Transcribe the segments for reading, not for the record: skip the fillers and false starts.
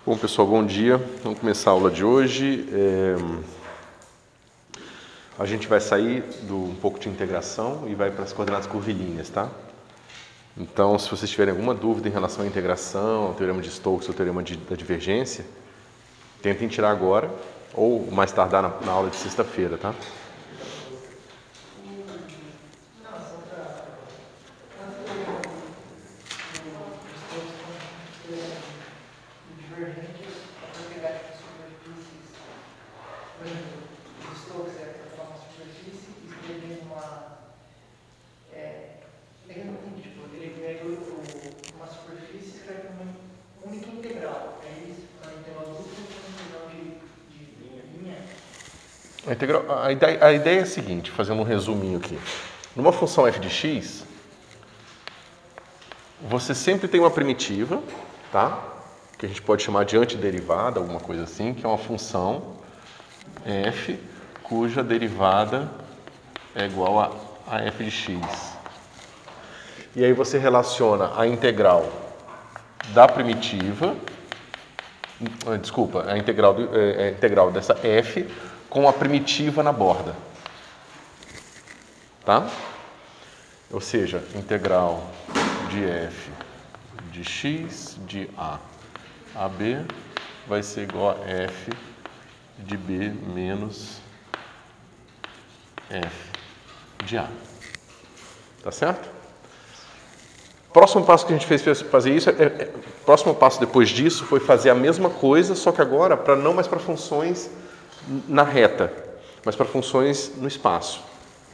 Bom, pessoal, bom dia. Vamos começar a aula de hoje. A gente vai sair do um pouco de integração e vai para as coordenadas curvilíneas, tá? Então, se vocês tiverem alguma dúvida em relação à integração, ao teorema de Stokes, ao teorema da divergência, tentem tirar agora ou mais tardar na aula de sexta-feira, tá? A ideia é a seguinte, fazendo um resuminho aqui. Numa função f de x, você sempre tem uma primitiva, tá? Que a gente pode chamar de antiderivada, alguma coisa assim, que é uma função f cuja derivada é igual a f de x. E aí você relaciona a integral da primitiva, a integral dessa f com a primitiva na borda, tá? Ou seja, integral de f de x de a b vai ser igual a f de b menos f de a. Tá certo? Próximo passo que a gente fez fazer isso, próximo passo depois disso foi fazer a mesma coisa, só que agora não mais para funções na reta, mas para funções no espaço.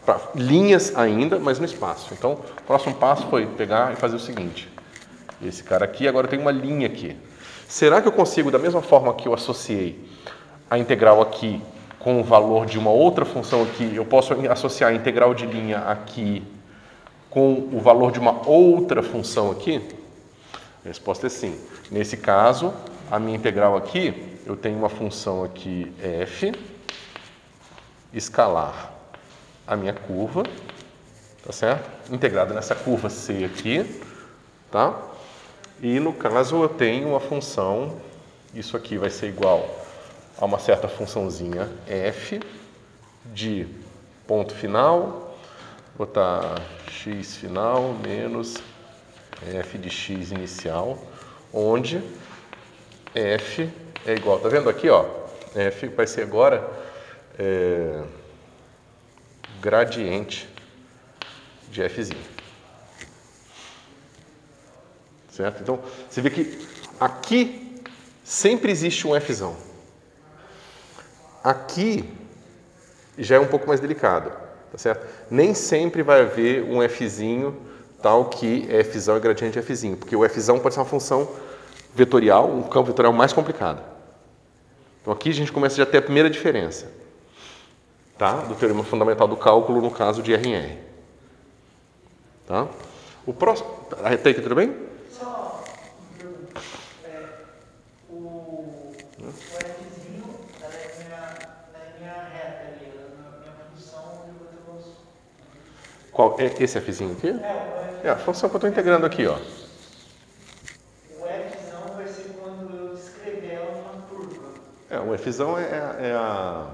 Para linhas ainda, mas no espaço. Então, o próximo passo foi pegar e fazer o seguinte. Esse cara aqui, agora tem uma linha aqui. Será que eu consigo, da mesma forma que eu associei a integral aqui com o valor de uma outra função aqui, eu posso associar a integral de linha aqui com o valor de uma outra função aqui? A resposta é sim. Nesse caso, a minha integral aqui, eu tenho uma função aqui f, escalar a minha curva, tá certo? Integrada nessa curva C aqui, tá? E no caso eu tenho uma função, isso aqui vai ser igual a uma certa funçãozinha f de ponto final, botar x final menos f de x inicial, onde f é igual, tá vendo aqui, ó, f vai ser agora gradiente de fzinho. Certo? Então, você vê que aqui sempre existe um fzão. Aqui já é um pouco mais delicado, tá certo? Nem sempre vai haver um fzinho tal que fzão é gradiente de fzinho, porque o fzão pode ser uma função vetorial, um campo vetorial mais complicado. Então aqui a gente começa já a ter a primeira diferença, tá? Do teorema fundamental do cálculo no caso de RR. Tá? O próximo... Até aí, tudo bem? Só o fzinho na minha reta ali, na minha função onde eu estou... Qual é esse fzinho aqui? É a função que eu estou integrando aqui, ó. O fzão é a...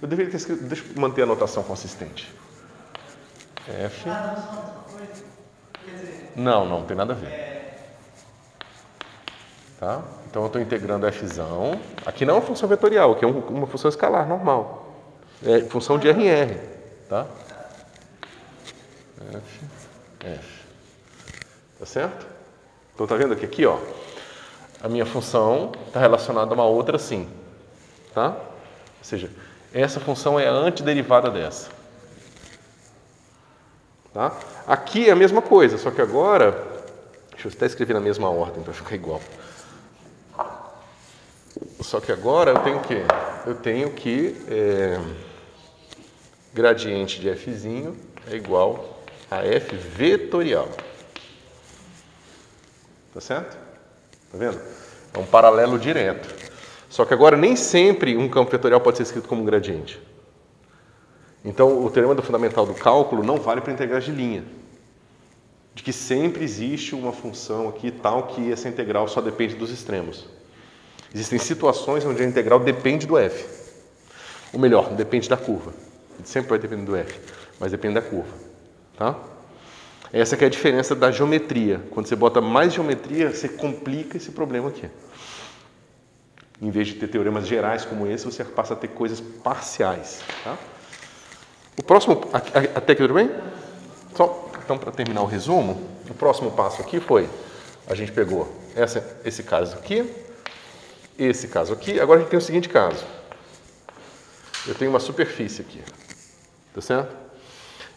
Eu deveria ter escrito... Deixa eu manter a notação consistente. F... Não tem nada a ver. Tá? Então eu estou integrando fzão. Aqui não é uma função vetorial, aqui é uma função escalar, normal. É função de RR. Tá? F. Tá certo? Então tá vendo que aqui, ó, a minha função está relacionada a uma outra assim. Tá? Ou seja, essa função é a antiderivada dessa. Tá? Aqui é a mesma coisa, só que agora... Deixa eu até escrever na mesma ordem para ficar igual. Só que agora eu tenho o quê? Eu tenho que gradiente de fzinho é igual a f vetorial. Tá certo? Tá vendo? É um paralelo direto. Só que agora nem sempre um campo vetorial pode ser escrito como um gradiente. Então, o teorema fundamental do cálculo não vale para integrais de linha. De que sempre existe uma função aqui tal que essa integral só depende dos extremos. Existem situações onde a integral depende do f. Ou melhor, depende da curva. Sempre vai depender do f, mas depende da curva. Tá? Essa que é a diferença da geometria. Quando você bota mais geometria, você complica esse problema aqui. Em vez de ter teoremas gerais como esse, você passa a ter coisas parciais. Tá? O próximo... Até aqui tudo bem? Só, então, para terminar o resumo, o próximo passo aqui foi... A gente pegou esse caso aqui, esse caso aqui. Agora a gente tem o seguinte caso. Eu tenho uma superfície aqui. Tá certo?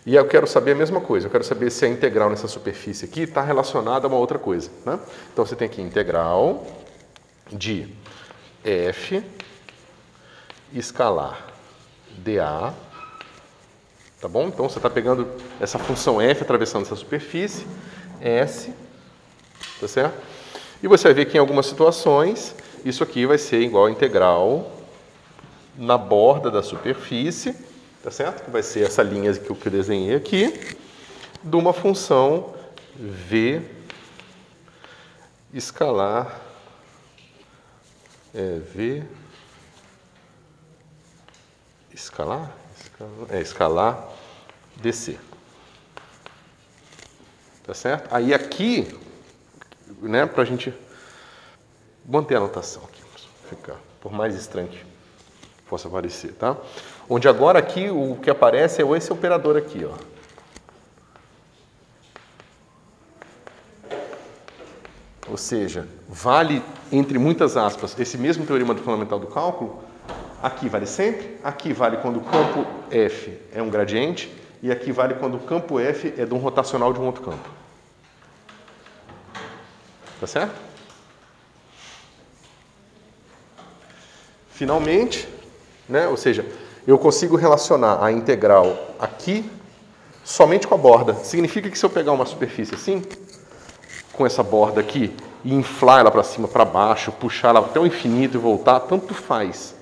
E eu quero saber a mesma coisa. Eu quero saber se a integral nessa superfície aqui está relacionada a uma outra coisa. Né? Então, você tem aqui integral de f escalar dA. Tá bom? Então, você está pegando essa função f atravessando essa superfície, S, tá certo? E você vai ver que em algumas situações, isso aqui vai ser igual a integral na borda da superfície, tá certo? Que vai ser essa linha que eu desenhei aqui, de uma função v escalar, v escalar? Escalar dc. Tá certo? Aí aqui, né, para a gente manter a anotação aqui, ficar, por mais estranho que possa parecer, tá? Onde agora aqui o que aparece é esse operador aqui, ó. Ou seja, vale, entre muitas aspas, esse mesmo teorema do fundamental do cálculo. Aqui vale sempre, aqui vale quando o campo F é um gradiente e aqui vale quando o campo F é de um rotacional de um outro campo. Tá certo? Finalmente, né, ou seja, eu consigo relacionar a integral aqui somente com a borda. Significa que se eu pegar uma superfície assim, com essa borda aqui, e inflar ela para cima, para baixo, puxar ela até o infinito e voltar, tanto faz.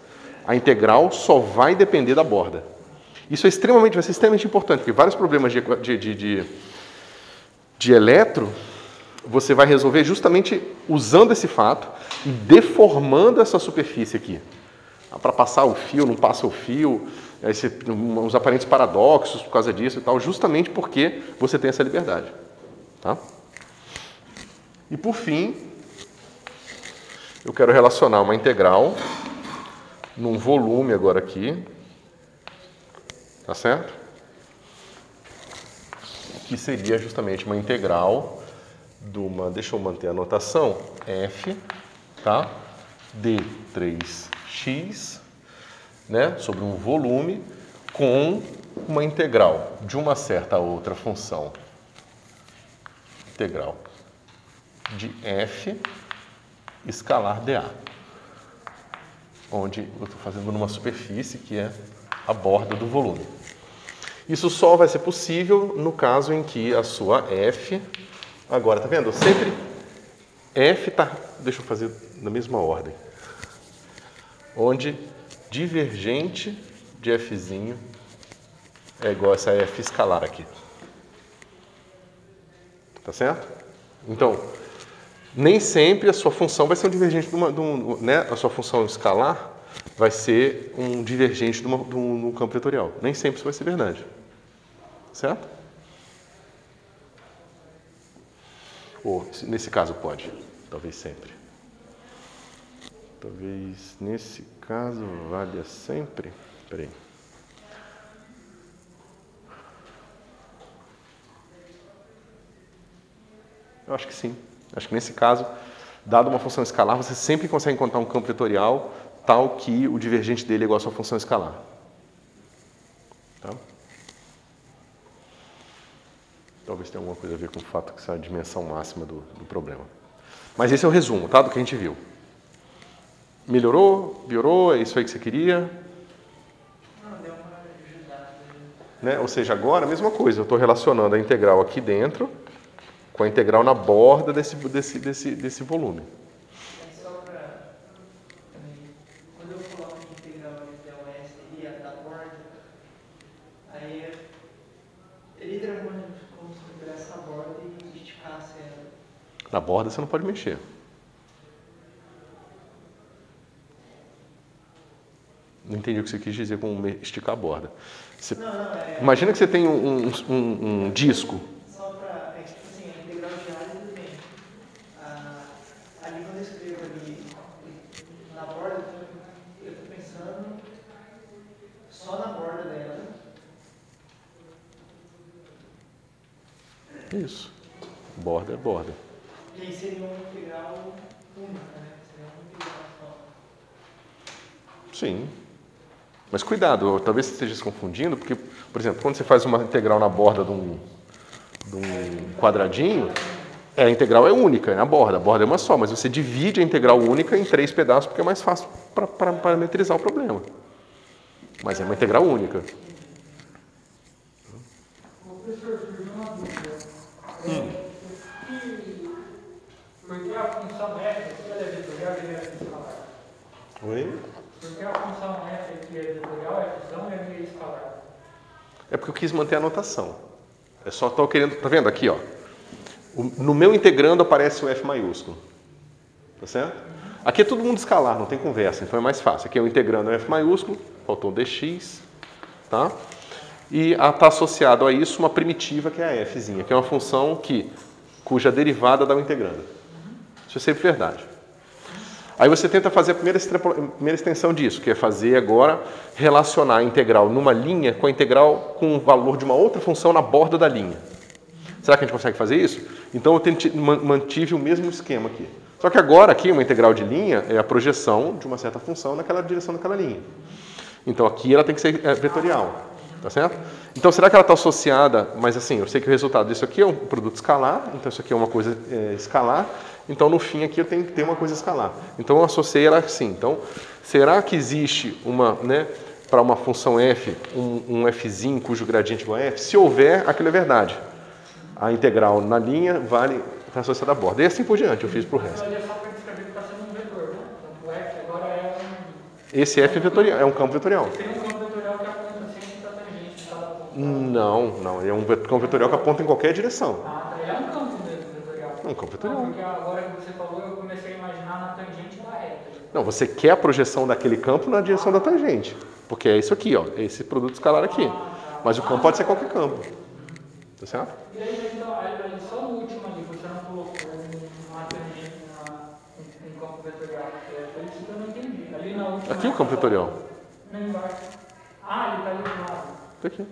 A integral só vai depender da borda. Isso vai ser extremamente importante, porque vários problemas de eletro, você vai resolver justamente usando esse fato e deformando essa superfície aqui. Para passar o fio, não passa o fio, uns aparentes paradoxos por causa disso e tal, justamente porque você tem essa liberdade. Tá? E por fim, eu quero relacionar uma integral num volume agora aqui, tá certo? Que seria justamente uma integral de uma, deixa eu manter a anotação, f, tá? De 3x, né? Sobre um volume com uma integral de uma certa outra função, integral de f escalar dA. Onde eu estou fazendo numa superfície que é a borda do volume. Isso só vai ser possível no caso em que a sua f, agora, tá vendo? Sempre f tá, deixa eu fazer na mesma ordem, onde divergente de fzinho é igual a essa f escalar aqui. Tá certo? Então, nem sempre a sua função vai ser um divergente né? A sua função escalar vai ser um divergente de um campo vetorial. Nem sempre isso vai ser verdade. Certo? Ou, nesse caso, pode. Talvez sempre. Talvez, nesse caso, valha sempre. Espera aí. Eu acho que sim. Acho que nesse caso, dado uma função escalar, você sempre consegue encontrar um campo vetorial tal que o divergente dele é igual à sua função escalar. Tá? Talvez tenha alguma coisa a ver com o fato que essa é a dimensão máxima do problema. Mas esse é o resumo, tá? Do que a gente viu. Melhorou? Piorou? É isso aí que você queria? Não, deu uma ajudada. Né? Ou seja, agora a mesma coisa. Eu estou relacionando a integral aqui dentro com a integral na borda desse volume. É só para... Quando eu coloco a integral de ds e a da borda, aí é literalmente como se eu pegasse essa borda e esticasse ela. Na borda você não pode mexer. Não entendi o que você quis dizer com esticar a borda. Não, Imagina que você tem um disco. só para, tipo assim, a integral de área tudo bem. Ali quando eu escrevo ali na borda, eu estou pensando só na borda dela. Isso. Borda é borda. E aí seria uma integral única, né? Seria uma integral só. Sim. Mas cuidado, talvez você esteja se confundindo, porque, por exemplo, quando você faz uma integral na borda de um quadradinho, a integral é única, é na borda. A borda é uma só, mas você divide a integral única em 3 pedaços porque é mais fácil para parametrizar o problema. Mas é uma integral única. Professor, surgiu uma dúvida. Porque a função f, se ela é vetorial, deveria ser escalar. Oi? Porque a função f que é vetorial é fusão e é meio escalar. É porque eu quis manter a notação. É só estou querendo... Tá vendo aqui, ó? No meu integrando aparece o F maiúsculo. Tá certo? Aqui é todo mundo escalar, não tem conversa, então é mais fácil. Aqui é o integrando F maiúsculo, faltou um dx, tá? E está associado a isso uma primitiva que é a fzinha, que é uma função cuja derivada dá o integrando. Isso é sempre verdade. Aí você tenta fazer a primeira extensão disso, que é fazer agora relacionar a integral numa linha com a integral com o valor de uma outra função na borda da linha. Será que a gente consegue fazer isso? Então eu mantive o mesmo esquema aqui. Só que agora aqui uma integral de linha é a projeção de uma certa função naquela direção daquela linha. Então aqui ela tem que ser vetorial. Tá certo? Então, será que ela está associada, mas assim, eu sei que o resultado disso aqui é um produto escalar, então isso aqui é uma coisa escalar, então no fim aqui eu tenho que ter uma coisa escalar. Então eu associei ela assim. Então, será que existe para uma função f, um fzinho cujo gradiente é igual a f? Se houver, aquilo é verdade. A integral na linha está associada à borda. E assim por diante, eu fiz para o resto. Mas é só para descrever que está sendo um vetor, né? Então o f agora é Esse f é vetorial, é um campo vetorial. Tem um campo vetorial que aponta sempre para a tangente de cada ponto. Não, é um campo vetorial que aponta em qualquer direção. Ele é um campo mesmo vetorial. É um campo vetorial. Porque agora que você falou, eu comecei a imaginar na tangente da reta. Não, você quer a projeção daquele campo na direção da tangente. Porque é isso aqui, ó, é esse produto escalar aqui. Mas o campo pode ser qualquer campo. Tá certo? E aí, então, aí só no último ali, você não colocou uma tangente em campo vetorial. Foi isso que eu não entendi. Ali na última. Aqui é o campo vetorial. Não embaixo. Ele está ali do lado. Tá aqui.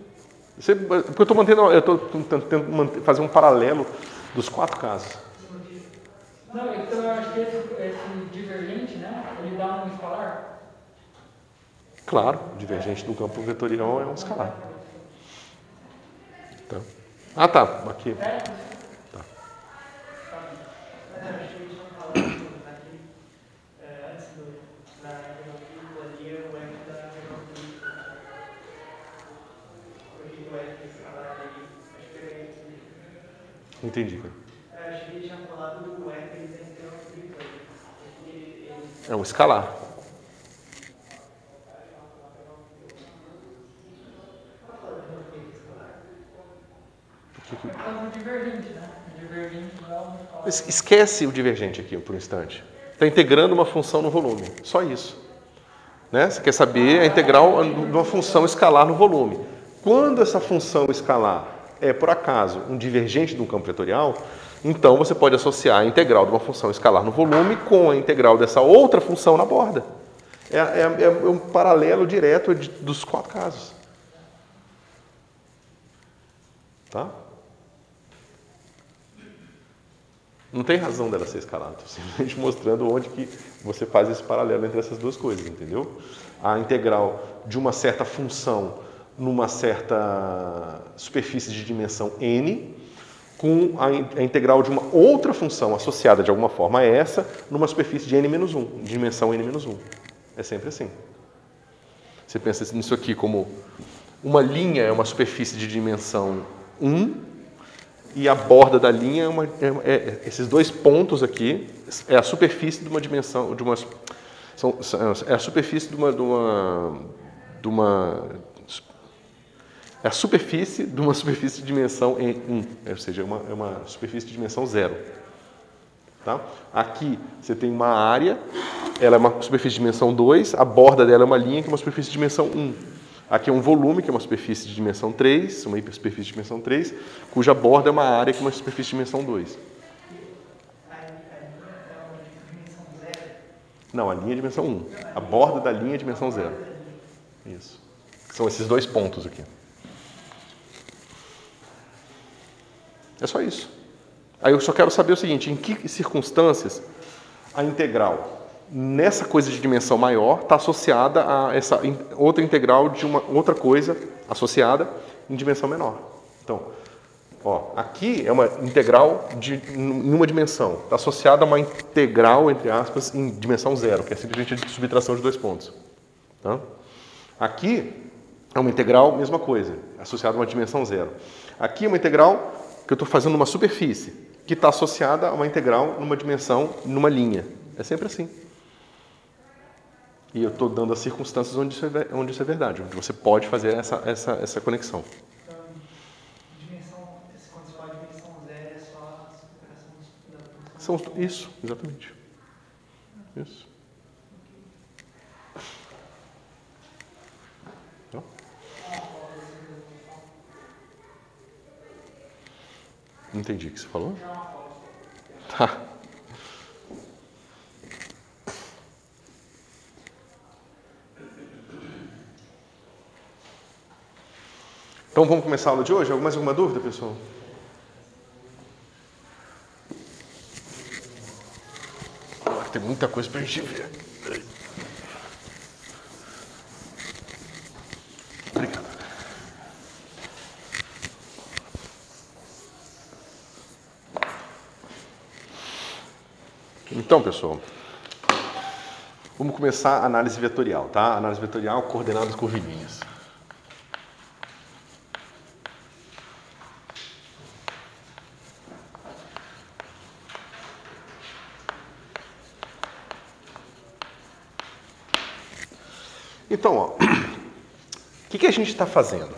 Porque eu estou tentando fazer um paralelo dos 4 casos. Não, então eu acho que esse divergente, né? Ele dá um escalar? Claro, o divergente do campo vetorial é um escalar. Tá. Ah, tá. Aqui. Tá. Acho que a gente não falou aqui, antes da integral ali, o f da integral política. Porque o f escalar ali, acho que era isso. Entendi, cara. Eu acho que ele tinha falado do f da integral política. É um escalar. É por causa do divergente, né? O divergente dá um escalar. Esquece o divergente aqui por um instante. Está integrando uma função no volume. Só isso. Né? Você quer saber a integral de uma função escalar no volume. Quando essa função escalar é, por acaso, um divergente de um campo vetorial, então você pode associar a integral de uma função escalar no volume com a integral dessa outra função na borda. É um paralelo direto dos 4 casos. Tá? Não tem razão dela ser escalar, estou simplesmente mostrando onde que você faz esse paralelo entre essas duas coisas, entendeu? A integral de uma certa função numa certa superfície de dimensão n, com a integral de uma outra função associada de alguma forma a essa, numa superfície de n-1, dimensão n-1. É sempre assim. Você pensa nisso aqui como uma linha é uma superfície de dimensão 1, e a borda da linha esses 2 pontos aqui é a superfície de uma dimensão é a superfície de uma é a superfície de uma superfície de dimensão 1, ou seja, é uma superfície de dimensão 0. Tá? Aqui você tem uma área, ela é uma superfície de dimensão 2, a borda dela é uma linha que é uma superfície de dimensão 1. Aqui é um volume, que é uma superfície de dimensão 3, uma hipersuperfície de dimensão 3, cuja borda é uma área que é uma superfície de dimensão 2. Não, a linha é dimensão 1. A borda da linha é dimensão 0. Isso. São esses dois pontos aqui. É só isso. Aí eu só quero saber o seguinte, em que circunstâncias a integral nessa coisa de dimensão maior está associada a essa outra integral de uma outra coisa associada em dimensão menor. Então, ó, aqui é uma integral em uma dimensão, está associada a uma integral, entre aspas, em dimensão 0, que é simplesmente a subtração de dois pontos. Tá? Aqui é uma integral, mesma coisa, associada a uma dimensão 0. Aqui é uma integral que eu estou fazendo numa superfície, que está associada a uma integral numa dimensão, numa linha. É sempre assim. E eu estou dando as circunstâncias onde isso é verdade, onde você pode fazer essa conexão. Então, quando você fala dimensão 0, é só a superação da... Isso, exatamente. Isso. Então. Não entendi o que você falou? Tá. Então vamos começar a aula de hoje? Mais alguma dúvida, pessoal? Tem muita coisa pra gente ver. Obrigado. Então, pessoal, vamos começar a análise vetorial, tá? Análise vetorial, coordenadas curvilíneas. Então, ó, o que a gente está fazendo?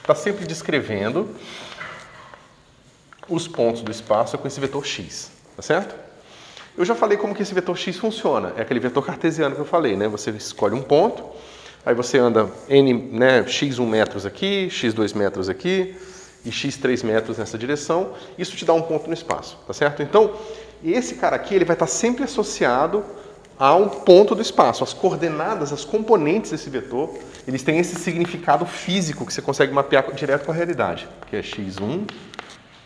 Está sempre descrevendo os pontos do espaço com esse vetor x, tá certo? Eu já falei como que esse vetor x funciona. É aquele vetor cartesiano que eu falei, né? Você escolhe um ponto, aí você anda n, né, x1 metros aqui, x2 metros aqui e x3 metros nessa direção. Isso te dá um ponto no espaço, tá certo? Então, esse cara aqui ele vai estar sempre associado a um ponto do espaço. As coordenadas, as componentes desse vetor, eles têm esse significado físico que você consegue mapear direto com a realidade, que é x1,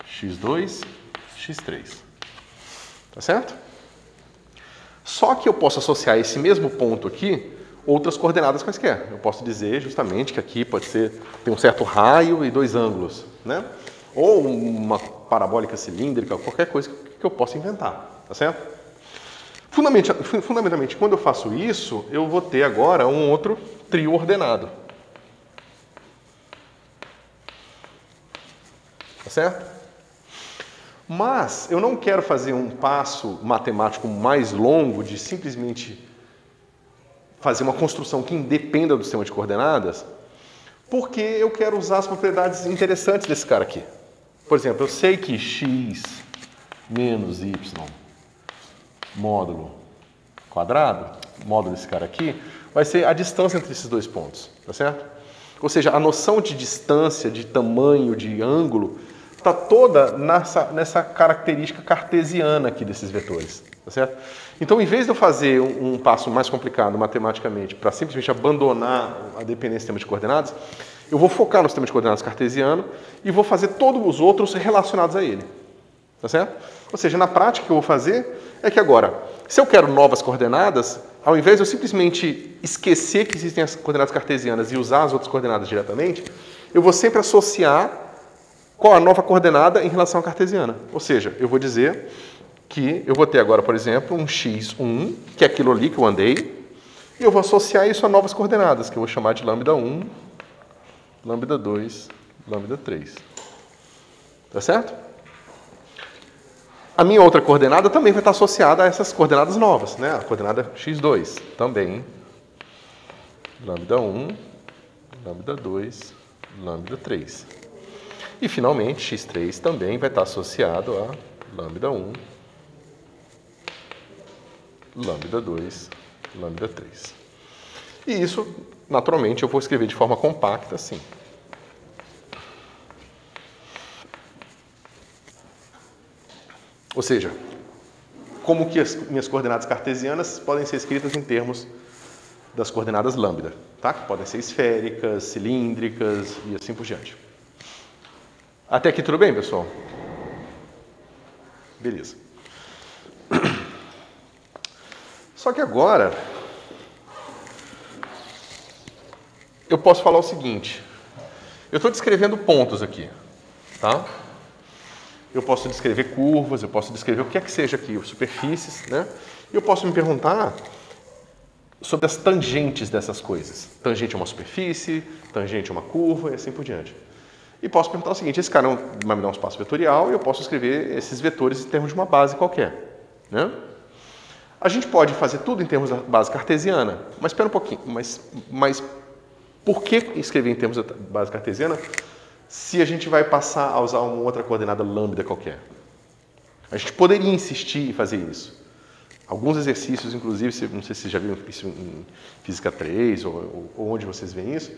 x2, x3. Tá certo? Só que eu posso associar esse mesmo ponto aqui outras coordenadas quaisquer. Eu posso dizer justamente que aqui pode ser, tem um certo raio e dois ângulos, né? Ou uma parabólica cilíndrica, qualquer coisa que eu possa inventar, tá certo? Fundamentalmente, quando eu faço isso, eu vou ter agora um outro trio ordenado. Tá certo? Mas eu não quero fazer um passo matemático mais longo de simplesmente fazer uma construção que independa do sistema de coordenadas, porque eu quero usar as propriedades interessantes desse cara aqui. Por exemplo, eu sei que x menos y módulo quadrado, módulo desse cara aqui, vai ser a distância entre esses dois pontos, tá certo? Ou seja, a noção de distância, de tamanho, de ângulo, está toda nessa característica cartesiana aqui desses vetores, tá certo? Então, em vez de eu fazer um passo mais complicado matematicamente para simplesmente abandonar a dependência do sistema de coordenadas, eu vou focar no sistema de coordenadas cartesiano e vou fazer todos os outros relacionados a ele, tá certo? Ou seja, na prática o que eu vou fazer é que agora, se eu quero novas coordenadas, ao invés de eu simplesmente esquecer que existem as coordenadas cartesianas e usar as outras coordenadas diretamente, eu vou sempre associar qual a nova coordenada em relação à cartesiana. Ou seja, eu vou dizer que eu vou ter agora, por exemplo, um x1, que é aquilo ali que eu andei, e eu vou associar isso a novas coordenadas, que eu vou chamar de lambda 1, lambda 2, lambda 3. Tá certo? A minha outra coordenada também vai estar associada a essas coordenadas novas, né? A coordenada x2 também. Lambda 1, lambda 2, lambda 3. E, finalmente, x3 também vai estar associado a lambda 1, lambda 2, lambda 3. E isso, naturalmente, eu vou escrever de forma compacta assim. Ou seja, como que as minhas coordenadas cartesianas podem ser escritas em termos das coordenadas lambda, tá? Que podem ser esféricas, cilíndricas e assim por diante. Até aqui tudo bem, pessoal? Beleza. Só que agora eu posso falar o seguinte. Eu estou descrevendo pontos aqui, tá? Eu posso descrever curvas, eu posso descrever o que é que seja aqui, superfícies, né? E eu posso me perguntar sobre as tangentes dessas coisas. Tangente é uma superfície, tangente é uma curva e assim por diante. E posso perguntar o seguinte, esse cara vai me dar um espaço vetorial e eu posso escrever esses vetores em termos de uma base qualquer, né? A gente pode fazer tudo em termos da base cartesiana, mas espera um pouquinho, mas por que escrever em termos da base cartesiana se a gente vai passar a usar uma outra coordenada lambda qualquer? A gente poderia insistir em fazer isso. Alguns exercícios, inclusive, não sei se vocês já viram isso em Física 3 ou onde vocês veem isso,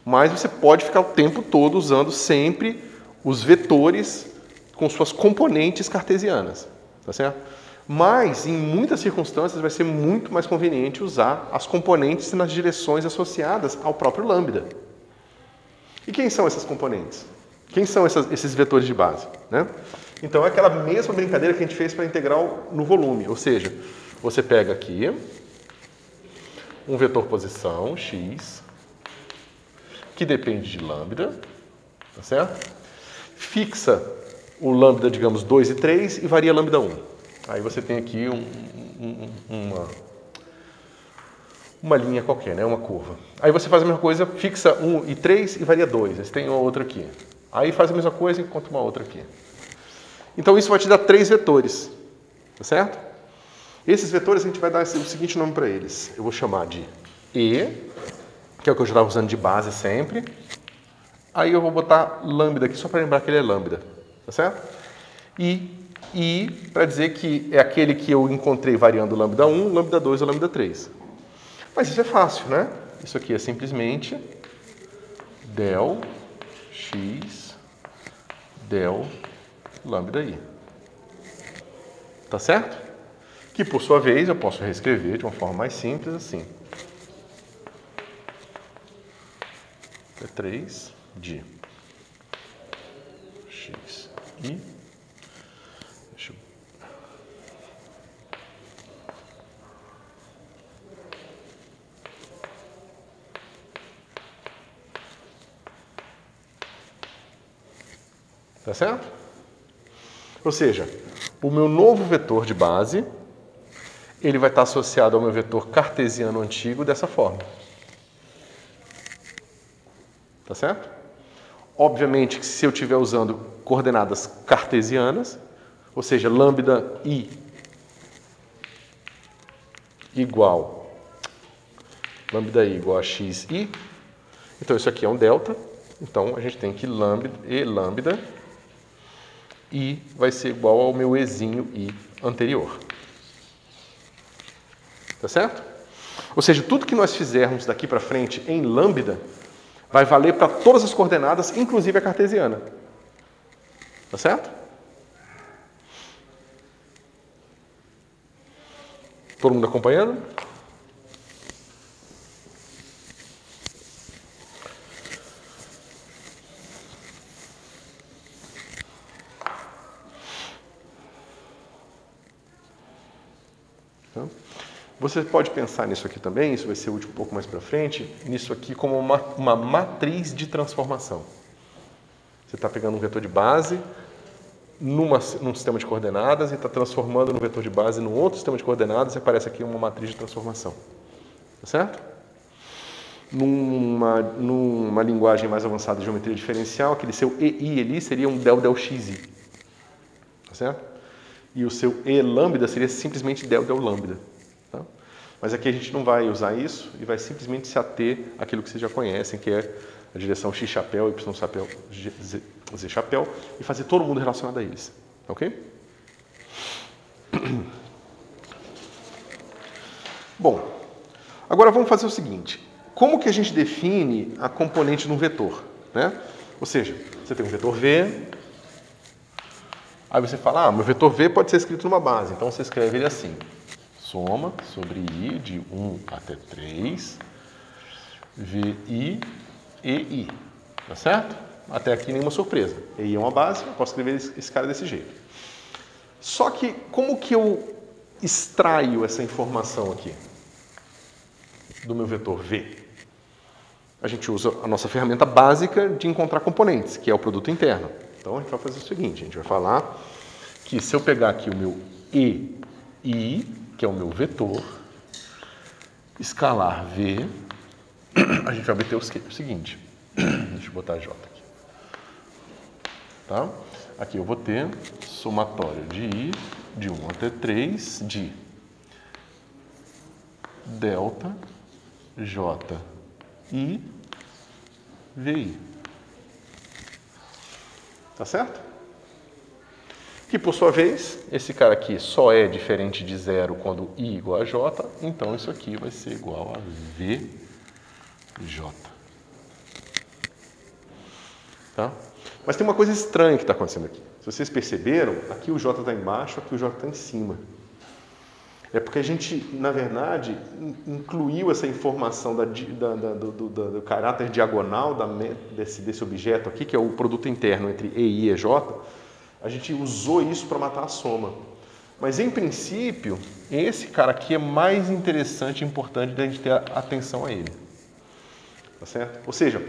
mas você pode ficar o tempo todo usando sempre os vetores com suas componentes cartesianas, tá certo? Mas, em muitas circunstâncias, vai ser muito mais conveniente usar as componentes nas direções associadas ao próprio lambda. E quem são essas componentes? Quem são esses vetores de base, né? Então, é aquela mesma brincadeira que a gente fez para a integral no volume. Ou seja, você pega aqui um vetor posição, x, que depende de lambda, tá certo? Fixa o lambda, digamos, 2 e 3 e varia lambda 1. Aí você tem aqui uma linha qualquer, né? Uma curva. Aí você faz a mesma coisa, fixa 1 e 3 e varia 2. Aí você tem uma outra aqui. Aí faz a mesma coisa e encontra uma outra aqui. Então isso vai te dar 3 vetores, tá certo? Esses vetores a gente vai dar o seguinte nome para eles. Eu vou chamar de E, que é o que eu já estava usando de base sempre. Aí eu vou botar lambda aqui só para lembrar que ele é lambda, tá certo? E para dizer que é aquele que eu encontrei variando lambda 1, lambda 2 ou lambda 3. Mas isso é fácil, né? Isso aqui é simplesmente del x del lambda i. Tá certo? Que por sua vez eu posso reescrever de uma forma mais simples assim. É 3 de x i. Deixa eu... Tá certo? Ou seja, o meu novo vetor de base, ele vai estar associado ao meu vetor cartesiano antigo dessa forma. Tá certo? Obviamente que se eu estiver usando coordenadas cartesianas, ou seja, lambda i igual a xi, então isso aqui é um delta, então a gente tem que lambda i vai ser igual ao meu ezinho i anterior. Tá certo? Ou seja, tudo que nós fizermos daqui para frente em lambda vai valer para todas as coordenadas, inclusive a cartesiana. Tá certo? Todo mundo acompanhando? Você pode pensar nisso aqui também, isso vai ser útil um pouco mais para frente, nisso aqui como uma matriz de transformação. Você está pegando um vetor de base num sistema de coordenadas e está transformando no vetor de base num outro sistema de coordenadas e aparece aqui uma matriz de transformação. Tá certo? Numa linguagem mais avançada de geometria diferencial, aquele seu EI ali seria um del xi. Tá certo? E o seu E lambda seria simplesmente del lambda. Tá? Mas aqui a gente não vai usar isso e vai simplesmente se ater àquilo que vocês já conhecem, que é a direção x chapéu, y chapéu, z chapéu, e fazer todo mundo relacionado a eles. Ok? Bom, agora vamos fazer o seguinte. Como que a gente define a componente de um vetor, né? Ou seja, você tem um vetor V, aí você fala, meu vetor V pode ser escrito numa base, então você escreve ele assim, soma sobre I de 1 até 3, VI, EI, tá certo? Até aqui nenhuma surpresa. EI é uma base, eu posso escrever esse cara desse jeito. Só que, como que eu extraio essa informação aqui do meu vetor V? A gente usa a nossa ferramenta básica de encontrar componentes, que é o produto interno. Então, a gente vai fazer o seguinte, a gente vai falar que se eu pegar aqui o meu EI, que é o meu vetor, escalar V, a gente vai obter o seguinte. Deixa eu botar J aqui. Tá? Aqui eu vou ter somatório de I, de 1 até 3, de delta J I VI. Tá certo? Que por sua vez, esse cara aqui só é diferente de zero quando I igual a J, então isso aqui vai ser igual a VJ. Tá? Mas tem uma coisa estranha que está acontecendo aqui. Se vocês perceberam, aqui o J está embaixo, aqui o J está em cima. É porque a gente, na verdade, incluiu essa informação do caráter diagonal desse objeto aqui, que é o produto interno entre EI e EJ, a gente usou isso para matar a soma. Mas, em princípio, esse cara aqui é mais interessante e importante da gente ter atenção a ele. Tá certo? Ou seja,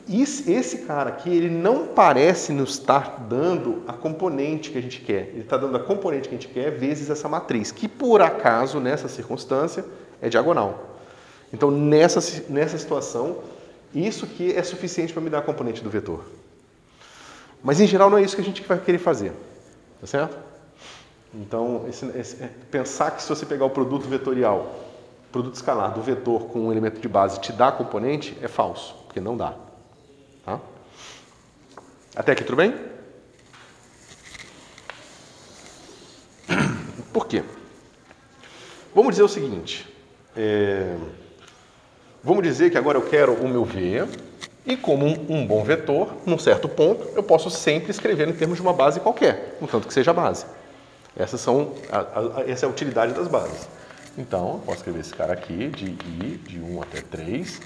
esse cara aqui, ele não parece nos estar dando a componente que a gente quer. Ele está dando a componente que a gente quer vezes essa matriz, que por acaso, nessa circunstância, é diagonal. Então, nessa situação, isso aqui é suficiente para me dar a componente do vetor. Mas, em geral, não é isso que a gente vai querer fazer. Tá certo? Então, pensar que se você pegar o produto vetorial, produto escalar do vetor com um elemento de base te dá a componente, é falso, porque não dá. Tá? Até aqui tudo bem? Por quê? Vamos dizer o seguinte. Vamos dizer que agora eu quero o meu V e como um bom vetor, num certo ponto, eu posso sempre escrever em termos de uma base qualquer, contanto que seja a base. Essa é a utilidade das bases. Então, eu posso escrever esse cara aqui, de I, de 1 até 3.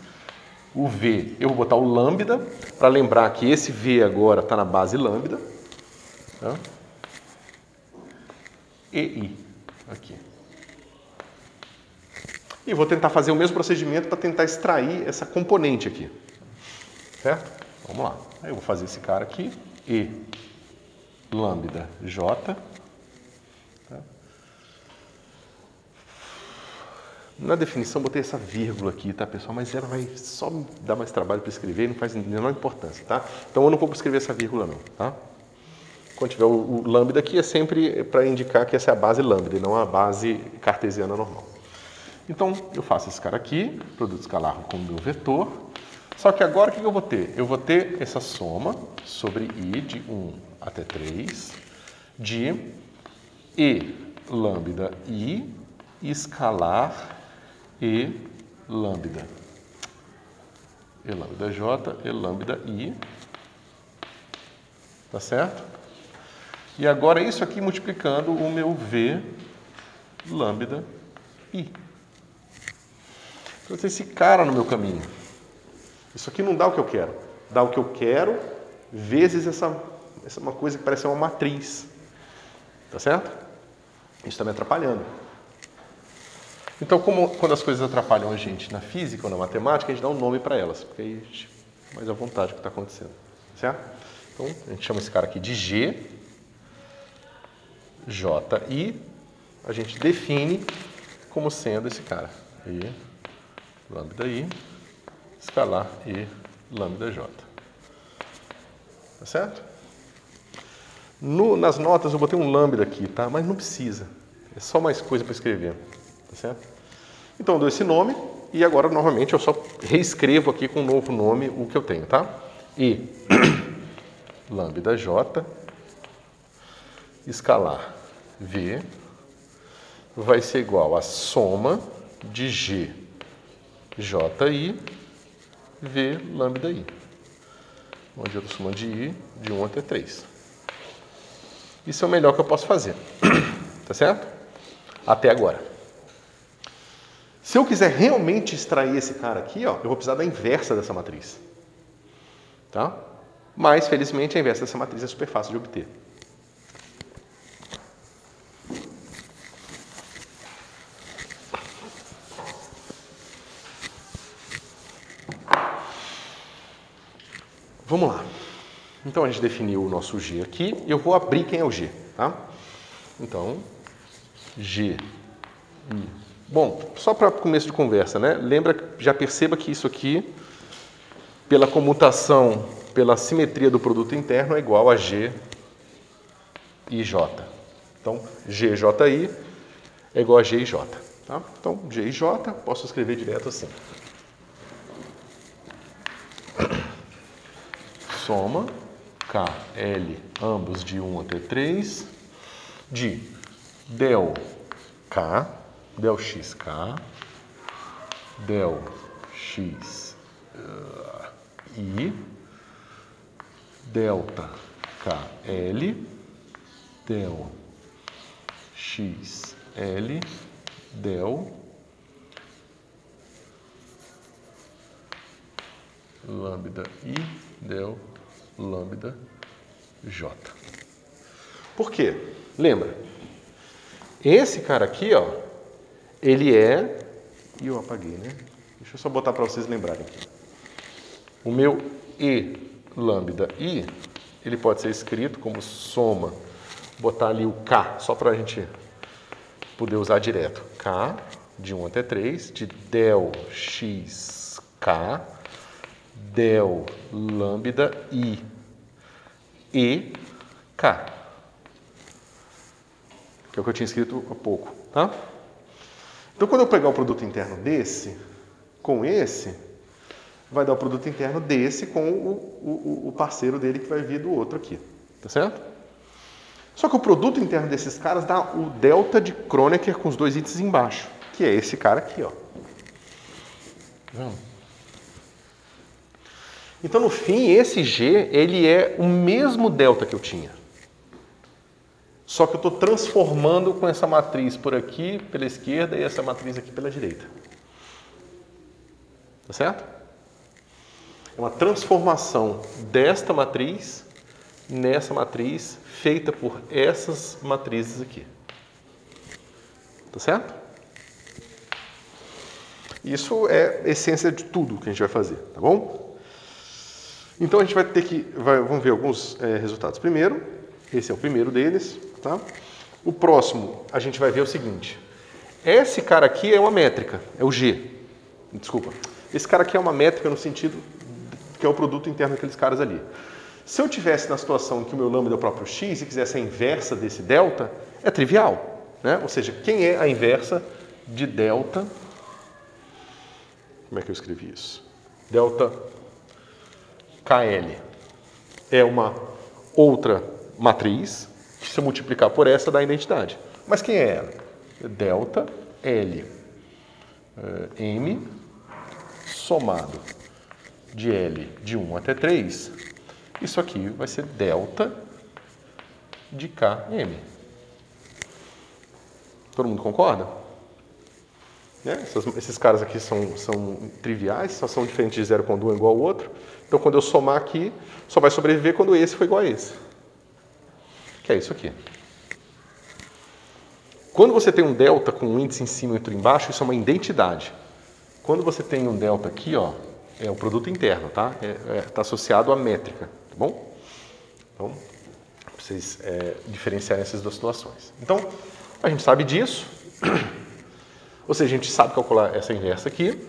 O V, eu vou botar o lambda, para lembrar que esse V agora está na base lambda. Tá? E I, aqui. E vou tentar fazer o mesmo procedimento para tentar extrair essa componente aqui. Certo? Vamos lá. Aí eu vou fazer esse cara aqui, E lambda J. Tá? Na definição, botei essa vírgula aqui, tá, pessoal? Mas ela vai só dar mais trabalho para escrever e não faz nenhuma importância, tá? Então, eu não vou escrever essa vírgula, não, tá? Quando tiver o lambda aqui, é sempre para indicar que essa é a base lambda e não a base cartesiana normal. Então, eu faço esse cara aqui, produto escalar com o meu vetor. Só que agora, o que eu vou ter? Eu vou ter essa soma sobre I de 1 até 3 de E lambda I escalar E lambda. E lambda J, E lambda I. Tá certo? E agora isso aqui multiplicando o meu V lambda I. Então, tem esse cara no meu caminho. Isso aqui não dá o que eu quero. Dá o que eu quero vezes essa uma coisa que parece uma matriz. Tá certo? Isso está me atrapalhando. Então, quando as coisas atrapalham a gente na física ou na matemática, a gente dá um nome para elas, porque aí a gente mais à vontade do que está acontecendo. Certo? Então, a gente chama esse cara aqui de G, J, I. A gente define como sendo esse cara. E lambda I, escalar E lambda J. Tá certo? Nas notas eu botei um lambda aqui, tá? Mas não precisa. É só mais coisa para escrever. Tá certo? Então eu dou esse nome e agora novamente eu só reescrevo aqui com um novo nome o que eu tenho, tá? E lambda J, escalar V, vai ser igual a soma de G, JI, V lambda I. Onde eu estou somando de I de 1 até 3. Isso é o melhor que eu posso fazer. Tá certo? Até agora. Se eu quiser realmente extrair esse cara aqui, ó, eu vou precisar da inversa dessa matriz. Tá? Mas, felizmente, a inversa dessa matriz é super fácil de obter. Vamos lá. Então, a gente definiu o nosso G aqui. E eu vou abrir quem é o G. Tá? Então, G, I. Bom, só para começo de conversa, né? Lembra, já perceba que isso aqui, pela comutação, pela simetria do produto interno, é igual a G I J. Então, G J I é igual a G I J. Tá? Então, G I J, posso escrever direto assim. Soma K, L, ambos de 1 até 3, de del K, del XK, del X I, delta KL, del XL, del lambda I, del lambda J. Por quê? Lembra? Esse cara aqui, ó, ele é... E eu apaguei, né? Deixa eu só botar para vocês lembrarem aqui. O meu E lambda I, ele pode ser escrito como soma, botar ali o K, só para a gente poder usar direto. K, de 1 até 3, de del XK, del lambda I, E, K. Que é o que eu tinha escrito há pouco, tá? Então, quando eu pegar o produto interno desse, com esse, vai dar o produto interno desse com o parceiro dele que vai vir do outro aqui, tá certo? Só que o produto interno desses caras dá o delta de Kronecker com os dois índices embaixo, que é esse cara aqui, ó. Então, no fim, esse G, ele é o mesmo delta que eu tinha. Só que eu estou transformando com essa matriz por aqui, pela esquerda, e essa matriz aqui pela direita. Tá certo? É uma transformação desta matriz nessa matriz, feita por essas matrizes aqui. Tá certo? Isso é a essência de tudo que a gente vai fazer, tá bom? Então a gente vai ter que... vamos ver alguns resultados. Primeiro, esse é o primeiro deles, tá? O próximo, a gente vai ver o seguinte. Esse cara aqui é uma métrica, é o G. Desculpa. Esse cara aqui é uma métrica no sentido que é o produto interno daqueles caras ali. Se eu tivesse na situação em que o meu lambda é o próprio x e quisesse a inversa desse delta, é trivial, né? Ou seja, quem é a inversa de delta? Como é que eu escrevi isso? Delta KL. É uma outra matriz, que se eu multiplicar por essa dá a identidade. Mas quem é ela? Delta L M somado de L de 1 até 3. Isso aqui vai ser delta de KM. Todo mundo concorda? Né? Esses caras aqui são triviais, só são diferentes de 0 quando um é igual ao outro. Então, quando eu somar aqui, só vai sobreviver quando esse for igual a esse. Que é isso aqui. Quando você tem um delta com um índice em cima e outro embaixo, isso é uma identidade. Quando você tem um delta aqui, ó, é o produto interno, tá? Está associado à métrica, tá bom? Então, para vocês diferenciarem essas duas situações. Então, a gente sabe disso. Ou seja, a gente sabe calcular essa inversa aqui.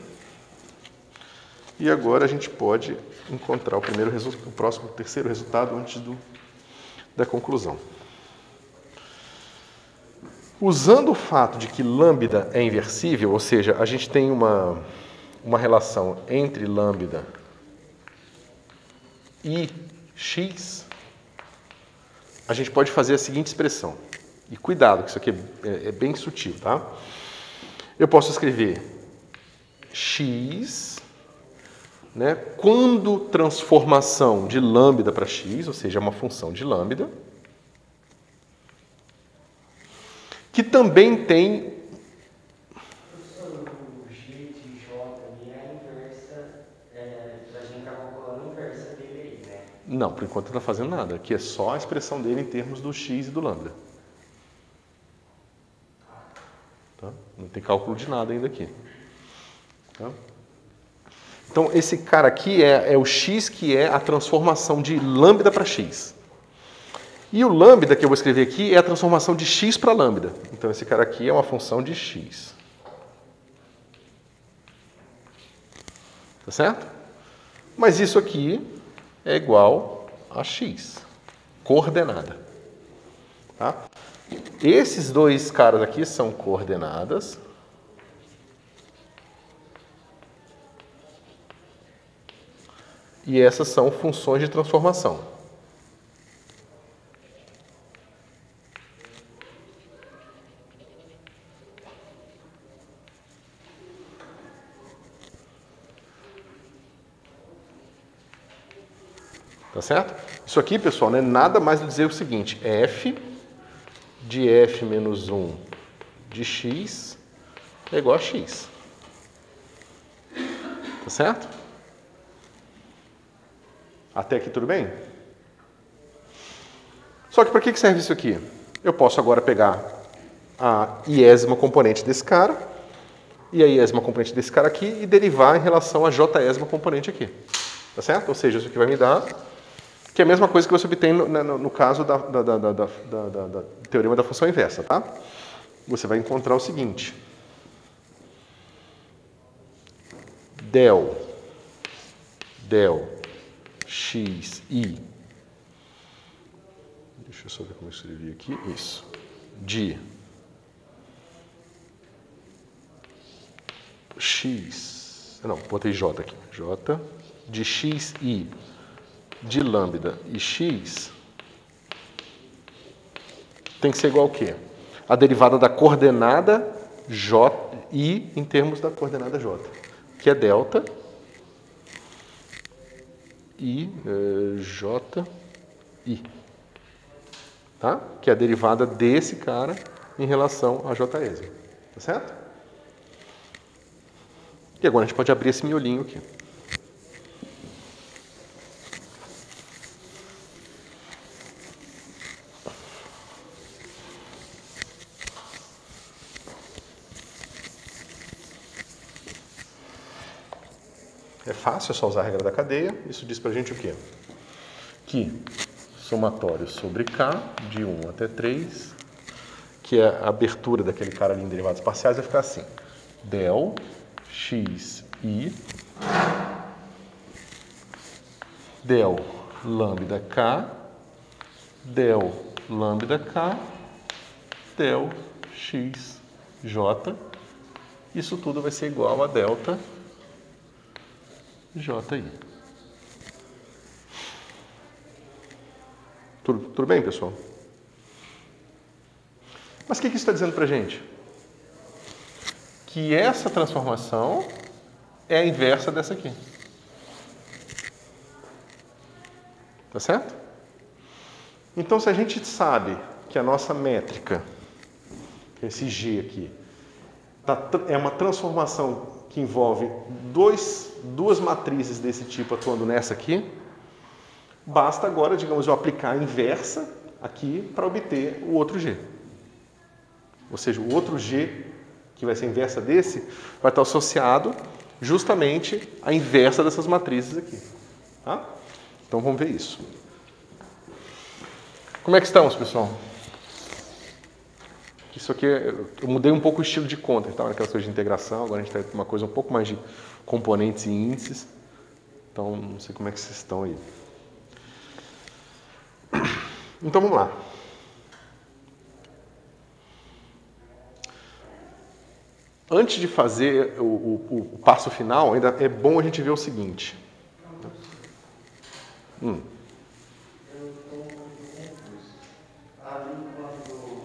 E agora a gente pode encontrar o terceiro resultado antes da conclusão. Usando o fato de que lambda é inversível, ou seja, a gente tem uma relação entre lambda e x, a gente pode fazer a seguinte expressão. E cuidado, que isso aqui é bem sutil, tá? Eu posso escrever x, né, quando transformação de lambda para x, ou seja, uma função de lambda, que também tem... Professor, o g de j ali é a inversa, a gente está calculando a inversa dele aí, né? Não, por enquanto não está fazendo nada. Aqui é só a expressão dele em termos do x e do lambda. Tá? Não tem cálculo de nada ainda aqui. Tá? Então, esse cara aqui é o x, que é a transformação de lambda para x. E o lambda que eu vou escrever aqui é a transformação de x para lambda. Então, esse cara aqui é uma função de x. Tá certo? Mas isso aqui é igual a x, coordenada. Tá? Esses dois caras aqui são coordenadas. E essas são funções de transformação. Tá certo? Isso aqui, pessoal, não é nada mais do que dizer o seguinte: f de f menos 1 de x é igual a x. Tá certo? Até aqui tudo bem? Só que para que serve isso aqui? Eu posso agora pegar a iésima componente desse cara e a iésima componente desse cara aqui e derivar em relação a jésima componente aqui. Tá certo? Ou seja, isso aqui vai me dar, que é a mesma coisa que você obtém no caso do teorema da função inversa, tá? Você vai encontrar o seguinte: del x i, deixa eu só ver como eu escrevi aqui, isso, de x, não, botei j aqui, j de x i de lambda e x tem que ser igual ao quê? A derivada da coordenada j i em termos da coordenada j, que é delta i j i, tá? Que é a derivada desse cara em relação a jésima, tá certo? E agora a gente pode abrir esse miolinho aqui. É fácil, é só usar a regra da cadeia. Isso diz pra gente o quê? Que somatório sobre K, de 1 até 3, que é a abertura daquele cara ali em derivados parciais, vai ficar assim: del x i del lambda k del lambda k del x j. Isso tudo vai ser igual a delta JI. Tudo bem, pessoal? Mas o que isso está dizendo para a gente? Que essa transformação é a inversa dessa aqui. Tá certo? Então, se a gente sabe que a nossa métrica, esse G aqui, é uma transformação que envolve duas matrizes desse tipo atuando nessa aqui, basta agora, digamos, eu aplicar a inversa aqui para obter o outro G. Ou seja, o outro G, que vai ser a inversa desse, vai estar associado justamente à inversa dessas matrizes aqui. Tá? Então vamos ver isso. Como é que estamos, pessoal? Isso aqui, eu mudei um pouco o estilo de conta, estava naquela coisa de integração, agora a gente está uma coisa um pouco mais de componentes e índices. Então, não sei como é que vocês estão aí. Então, vamos lá. Antes de fazer o passo final, ainda é bom a gente ver o seguinte. Eu estou confuso. Ali quando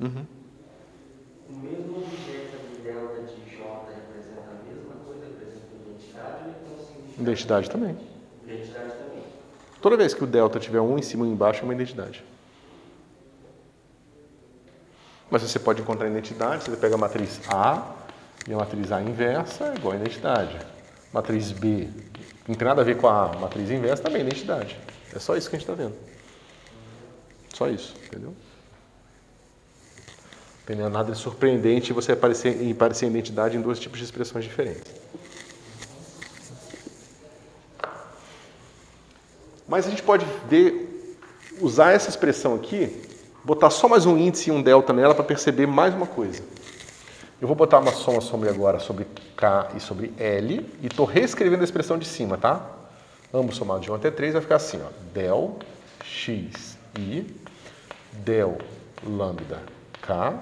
Uhum. O mesmo objeto de delta de J representa a mesma coisa, representa identidade, ou ele tem um significado? Identidade também. Identidade também. Toda vez que o delta tiver um em cima e um embaixo, é uma identidade. Mas você pode encontrar identidade, você pega a matriz A, e a matriz A inversa é igual a identidade. Matriz B, que não tem nada a ver com a matriz inversa, também é identidade. É só isso que a gente está vendo. Só isso, entendeu? Não tem nada de surpreendente você aparecer em identidade em dois tipos de expressões diferentes. Mas a gente pode usar essa expressão aqui, botar só mais um índice e um delta nela para perceber mais uma coisa. Eu vou botar uma soma agora sobre K e sobre L e estou reescrevendo a expressão de cima, tá? Ambos somados de 1 até 3 vai ficar assim, ó. Del x i, del lambda K,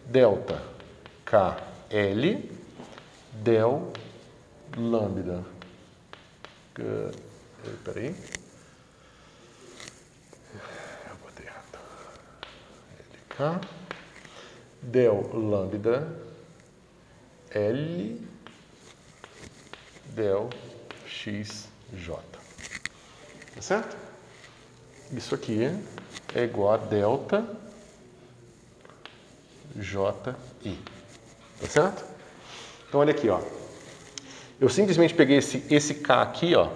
delta K L, del lambda. Peraí. Eu botei errado. LK, del lambda L, del XJ. Tá certo? Isso aqui é igual a delta JI. Tá certo? Então olha aqui, ó. Eu simplesmente peguei esse K aqui, ó,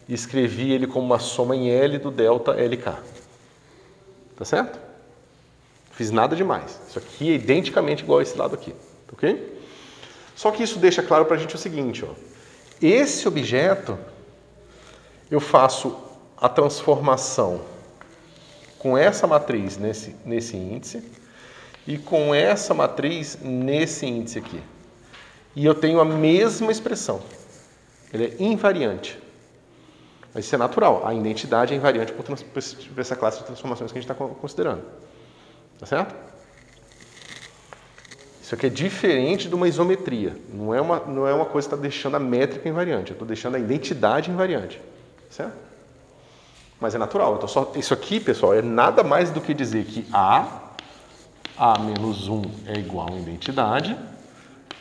e escrevi ele como uma soma em L do delta LK. Tá certo? Não fiz nada demais. Isso aqui é identicamente igual a esse lado aqui. Ok? Só que isso deixa claro pra gente o seguinte, ó. Esse objeto, eu faço a transformação com essa matriz nesse índice e com essa matriz nesse índice aqui. E eu tenho a mesma expressão. Ele é invariante. Mas isso é natural. A identidade é invariante por essa classe de transformações que a gente está considerando. Tá certo? Isso aqui é diferente de uma isometria. Não é uma coisa que está deixando a métrica invariante. Eu estou deixando a identidade invariante. Certo? Mas é natural. Então, isso aqui, pessoal, é nada mais do que dizer que A menos 1 é igual a identidade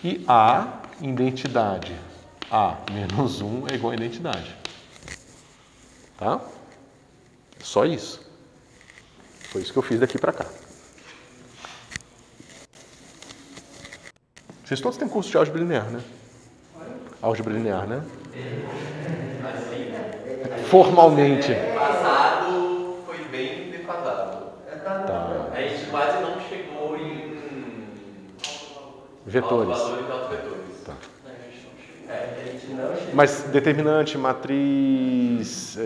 e A identidade A menos 1 é igual a identidade. Tá? Só isso. Foi isso que eu fiz daqui para cá. Vocês todos têm curso de álgebra linear, né? Álgebra linear, né? Formalmente. Passado foi bem defasado. Tá. A gente quase não chegou em Vetores. autovalores e autovetores. Tá. A gente não chega. Mas determinante, matriz,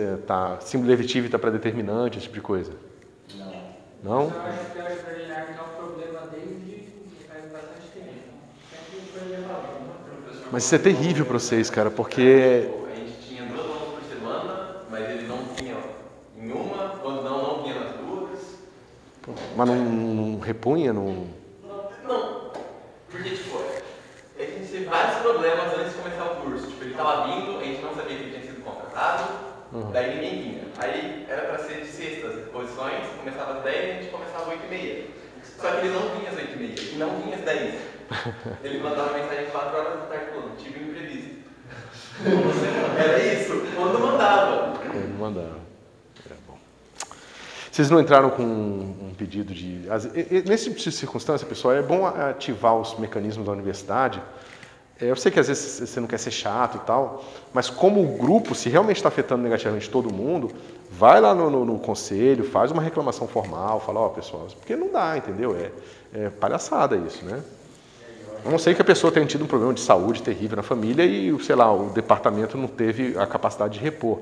símbolo derivativo está para determinante, esse tipo de coisa? Não. Eu acho que a álgebra linear é um problema desde faz bastante tempo. Sempre foi levado. Mas isso é terrível para vocês, cara, porque... A gente tinha 2 aulas por semana, mas ele não tinha em uma, quando não tinha nas duas. Mas não repunha, não... Não, porque tipo, a gente teve vários problemas antes de começar o curso. Tipo, ele estava vindo, a gente não sabia que ele tinha sido contratado, daí ninguém vinha. Aí era para ser de sextas exposições, começava às 10 e a gente começava às 8h30. Só que ele não vinha às 8h30 e não vinha às 10. Ele mandava mensagem às 4 horas da tarde falando, tive um imprevisto. Era isso, quando mandava. Quando mandava. É bom. Vocês não entraram com um pedido de... Nesse tipo de circunstância, pessoal, é bom ativar os mecanismos da universidade. Eu sei que às vezes você não quer ser chato e tal, mas como o grupo, se realmente está afetando negativamente todo mundo, vai lá no conselho, faz uma reclamação formal, fala, ó, pessoal, porque não dá, entendeu? É palhaçada isso, né? A não ser que a pessoa tenha tido um problema de saúde terrível na família e, sei lá, o departamento não teve a capacidade de repor.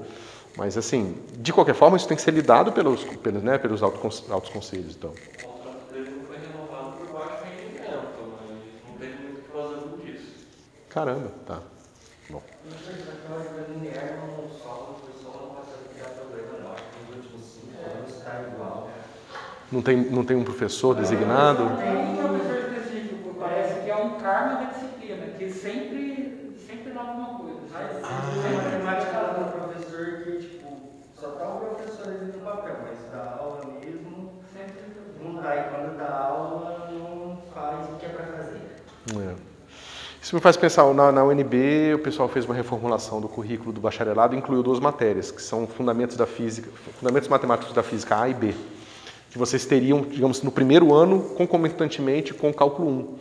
Mas, assim, de qualquer forma, isso tem que ser lidado pelos altos conselhos, então. O contrato dele não foi renovado por baixo rendimento, mas não teve muito o que fazer disso. Caramba, tá. Bom. A álgebra linear não solve, o pessoal não passa a criar problema, não. Acho que nos últimos 5 anos está igual. Não tem um professor designado? Tem um professor específico, parece que é um karma da disciplina, que sempre nota uma coisa. Tem matemática lá do professor que, tipo, só tá o professor ali no papel, mas da aula mesmo, Sempre. não dá. E quando dá Isso me faz pensar, na UNB o pessoal fez uma reformulação do currículo do bacharelado e incluiu 2 matérias, que são fundamentos matemáticos da física A e B, que vocês teriam, digamos, no primeiro ano, concomitantemente com o cálculo 1.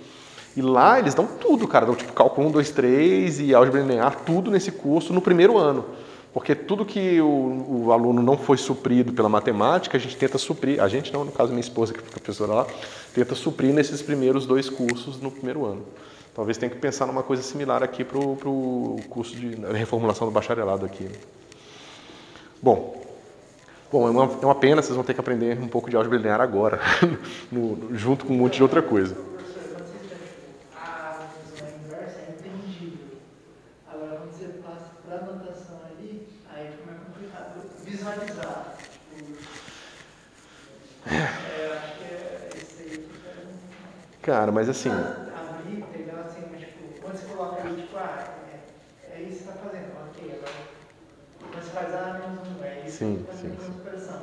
E lá eles dão tudo, cara, dão tipo cálculo 1, 2, 3 e álgebra linear, tudo nesse curso no primeiro ano. Porque tudo que o aluno não foi suprido pela matemática, a gente tenta suprir, a gente não, no caso minha esposa, que é professora lá, tenta suprir nesses primeiros 2 cursos no primeiro ano. Talvez tenha que pensar numa coisa similar aqui para o curso de reformulação do bacharelado aqui. Né? Bom, é uma pena, vocês vão ter que aprender um pouco de álgebra linear agora, junto com um monte de outra coisa. Cara, mas assim... Abrir, pegar assim, mas tipo, quando você coloca ali, tipo, é isso que você está fazendo, ok, agora quando você faz menos 1, é isso sim, que você está fazendo com expressão.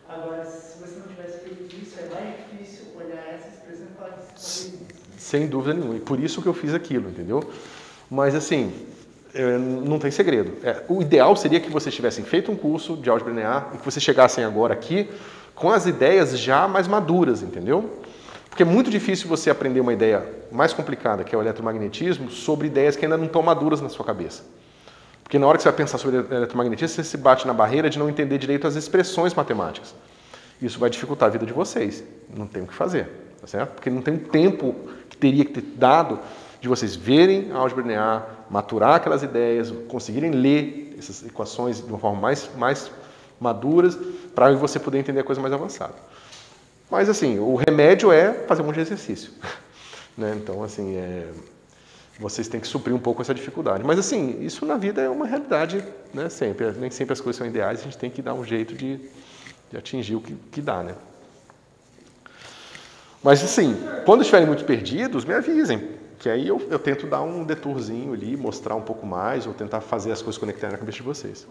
Agora, se você não tivesse feito isso, é mais difícil olhar essa expressão e falar que você fez isso. Sem dúvida nenhuma, e por isso que eu fiz aquilo, entendeu? Mas assim, não tem segredo. O ideal seria que vocês tivessem feito um curso de álgebra linear e que vocês chegassem agora aqui com as ideias já mais maduras, entendeu? Porque é muito difícil você aprender uma ideia mais complicada, que é o eletromagnetismo, sobre ideias que ainda não estão maduras na sua cabeça. Porque na hora que você vai pensar sobre eletromagnetismo, você se bate na barreira de não entender direito as expressões matemáticas. Isso vai dificultar a vida de vocês. Não tem o que fazer, tá certo? Porque não tem o tempo que teria que ter dado de vocês verem a álgebra linear, maturar aquelas ideias, conseguirem ler essas equações de uma forma mais maduras, para você poder entender a coisa mais avançada. Mas, assim, o remédio é fazer um monte de exercício. Né? Então, assim, vocês têm que suprir um pouco essa dificuldade. Mas, assim, isso na vida é uma realidade, né? Sempre. Nem sempre as coisas são ideais, a gente tem que dar um jeito de atingir o que dá, né? Mas, assim, quando estiverem muito perdidos, me avisem. Que aí eu tento dar um detourzinho ali, mostrar um pouco mais, ou tentar fazer as coisas conectarem na cabeça de vocês.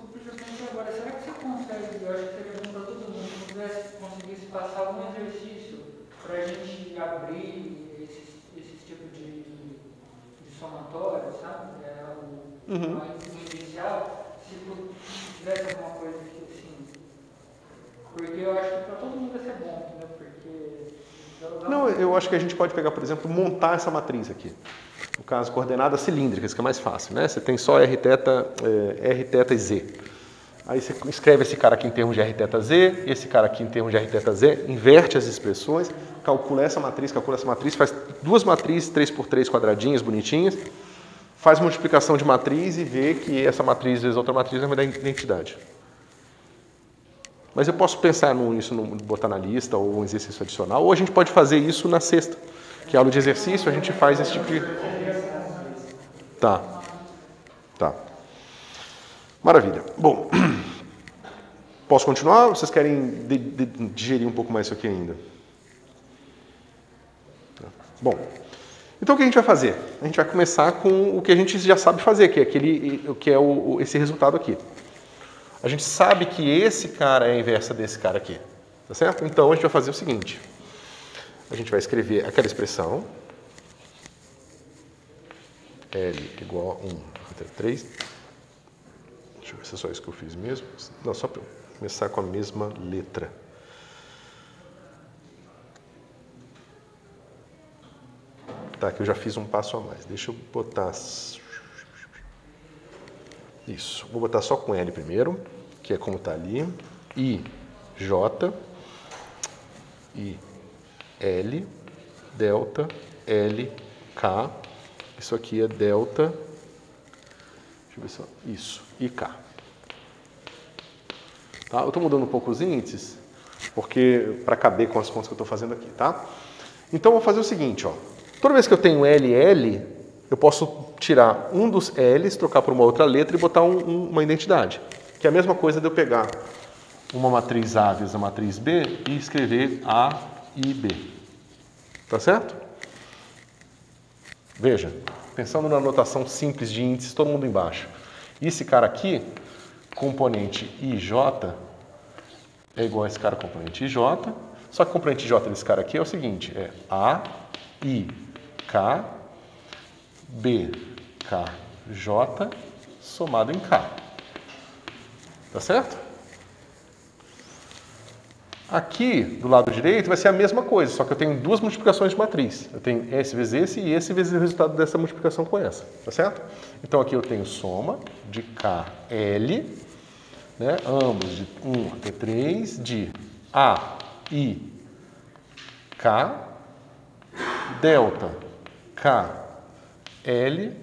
Agora, será que você consegue, eu acho que seria bom para todo mundo, se pudesse conseguir passar algum exercício para a gente abrir esse tipo de somatório, sabe? O inicial, se tivesse alguma coisa que assim. Porque eu acho que para todo mundo vai ser bom, né? Porque. Não, eu acho que a gente pode pegar, por exemplo, montar essa matriz aqui. No caso, coordenadas cilíndricas, que é mais fácil, né? Você tem só r θ e z. Aí você escreve esse cara aqui em termos de r θ z, esse cara aqui em termos de r θ z, inverte as expressões, calcula essa matriz, faz 2 matrizes 3x3 quadradinhas, bonitinhas, faz multiplicação de matriz e vê que essa matriz vezes outra matriz vai dar identidade. Mas eu posso pensar nisso, botar na lista, ou um exercício adicional, ou a gente pode fazer isso na sexta, que é aula de exercício, a gente faz esse tipo de... Tá. Maravilha. Bom, posso continuar ou vocês querem digerir um pouco mais isso aqui ainda? Bom, então o que a gente vai fazer? A gente vai começar com o que a gente já sabe fazer, que é esse resultado aqui. A gente sabe que esse cara é a inversa desse cara aqui, tá certo? Então a gente vai fazer o seguinte. A gente vai escrever aquela expressão L igual a 1 entre 3. Deixa eu ver se é só isso que eu fiz mesmo. Não, só para começar com a mesma letra. Tá, que eu já fiz um passo a mais. Deixa eu botar... Isso. Vou botar só com L primeiro, que é como está ali. I, J, I, L, delta, L, K. Isso aqui é delta... Deixa eu ver só. Isso. E K. Tá? Eu estou mudando um pouco os índices, porque para caber com as contas que eu estou fazendo aqui, tá? Então, eu vou fazer o seguinte, ó. Toda vez que eu tenho L, L, eu posso tirar um dos L's, trocar por uma outra letra e botar uma identidade. Que é a mesma coisa de eu pegar uma matriz A vezes a matriz B e escrever A e B. Tá certo? Veja, pensando na notação simples de índices, todo mundo embaixo. Esse cara aqui, componente IJ, é igual a esse cara componente IJ, só que o componente IJ desse cara aqui é o seguinte, é A, I, K, BKJ somado em K. Tá certo? Aqui, do lado direito, vai ser a mesma coisa, só que eu tenho duas multiplicações de matriz. Eu tenho esse vezes esse e esse vezes o resultado dessa multiplicação com essa. Tá certo? Então aqui eu tenho soma de KL, né, ambos de 1 até 3, de A, I, K, delta, K, L,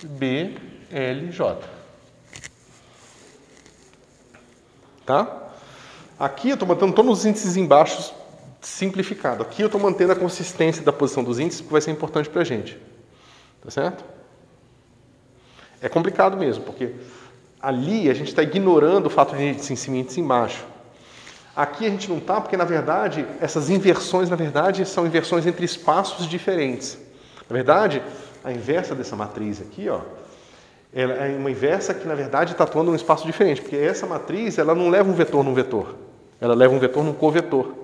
B, L, J. Tá? Aqui eu estou mantendo todos os índices embaixo simplificado. Aqui eu estou mantendo a consistência da posição dos índices, que vai ser importante para a gente. Tá certo? É complicado mesmo, porque ali a gente está ignorando o fato de índice em cima e índice embaixo. Aqui a gente não está, porque na verdade, essas inversões, na verdade, são inversões entre espaços diferentes. Na verdade, a inversa dessa matriz aqui, ó, ela é uma inversa que, na verdade, está atuando num espaço diferente, porque essa matriz ela não leva um vetor num vetor, ela leva um vetor num covetor.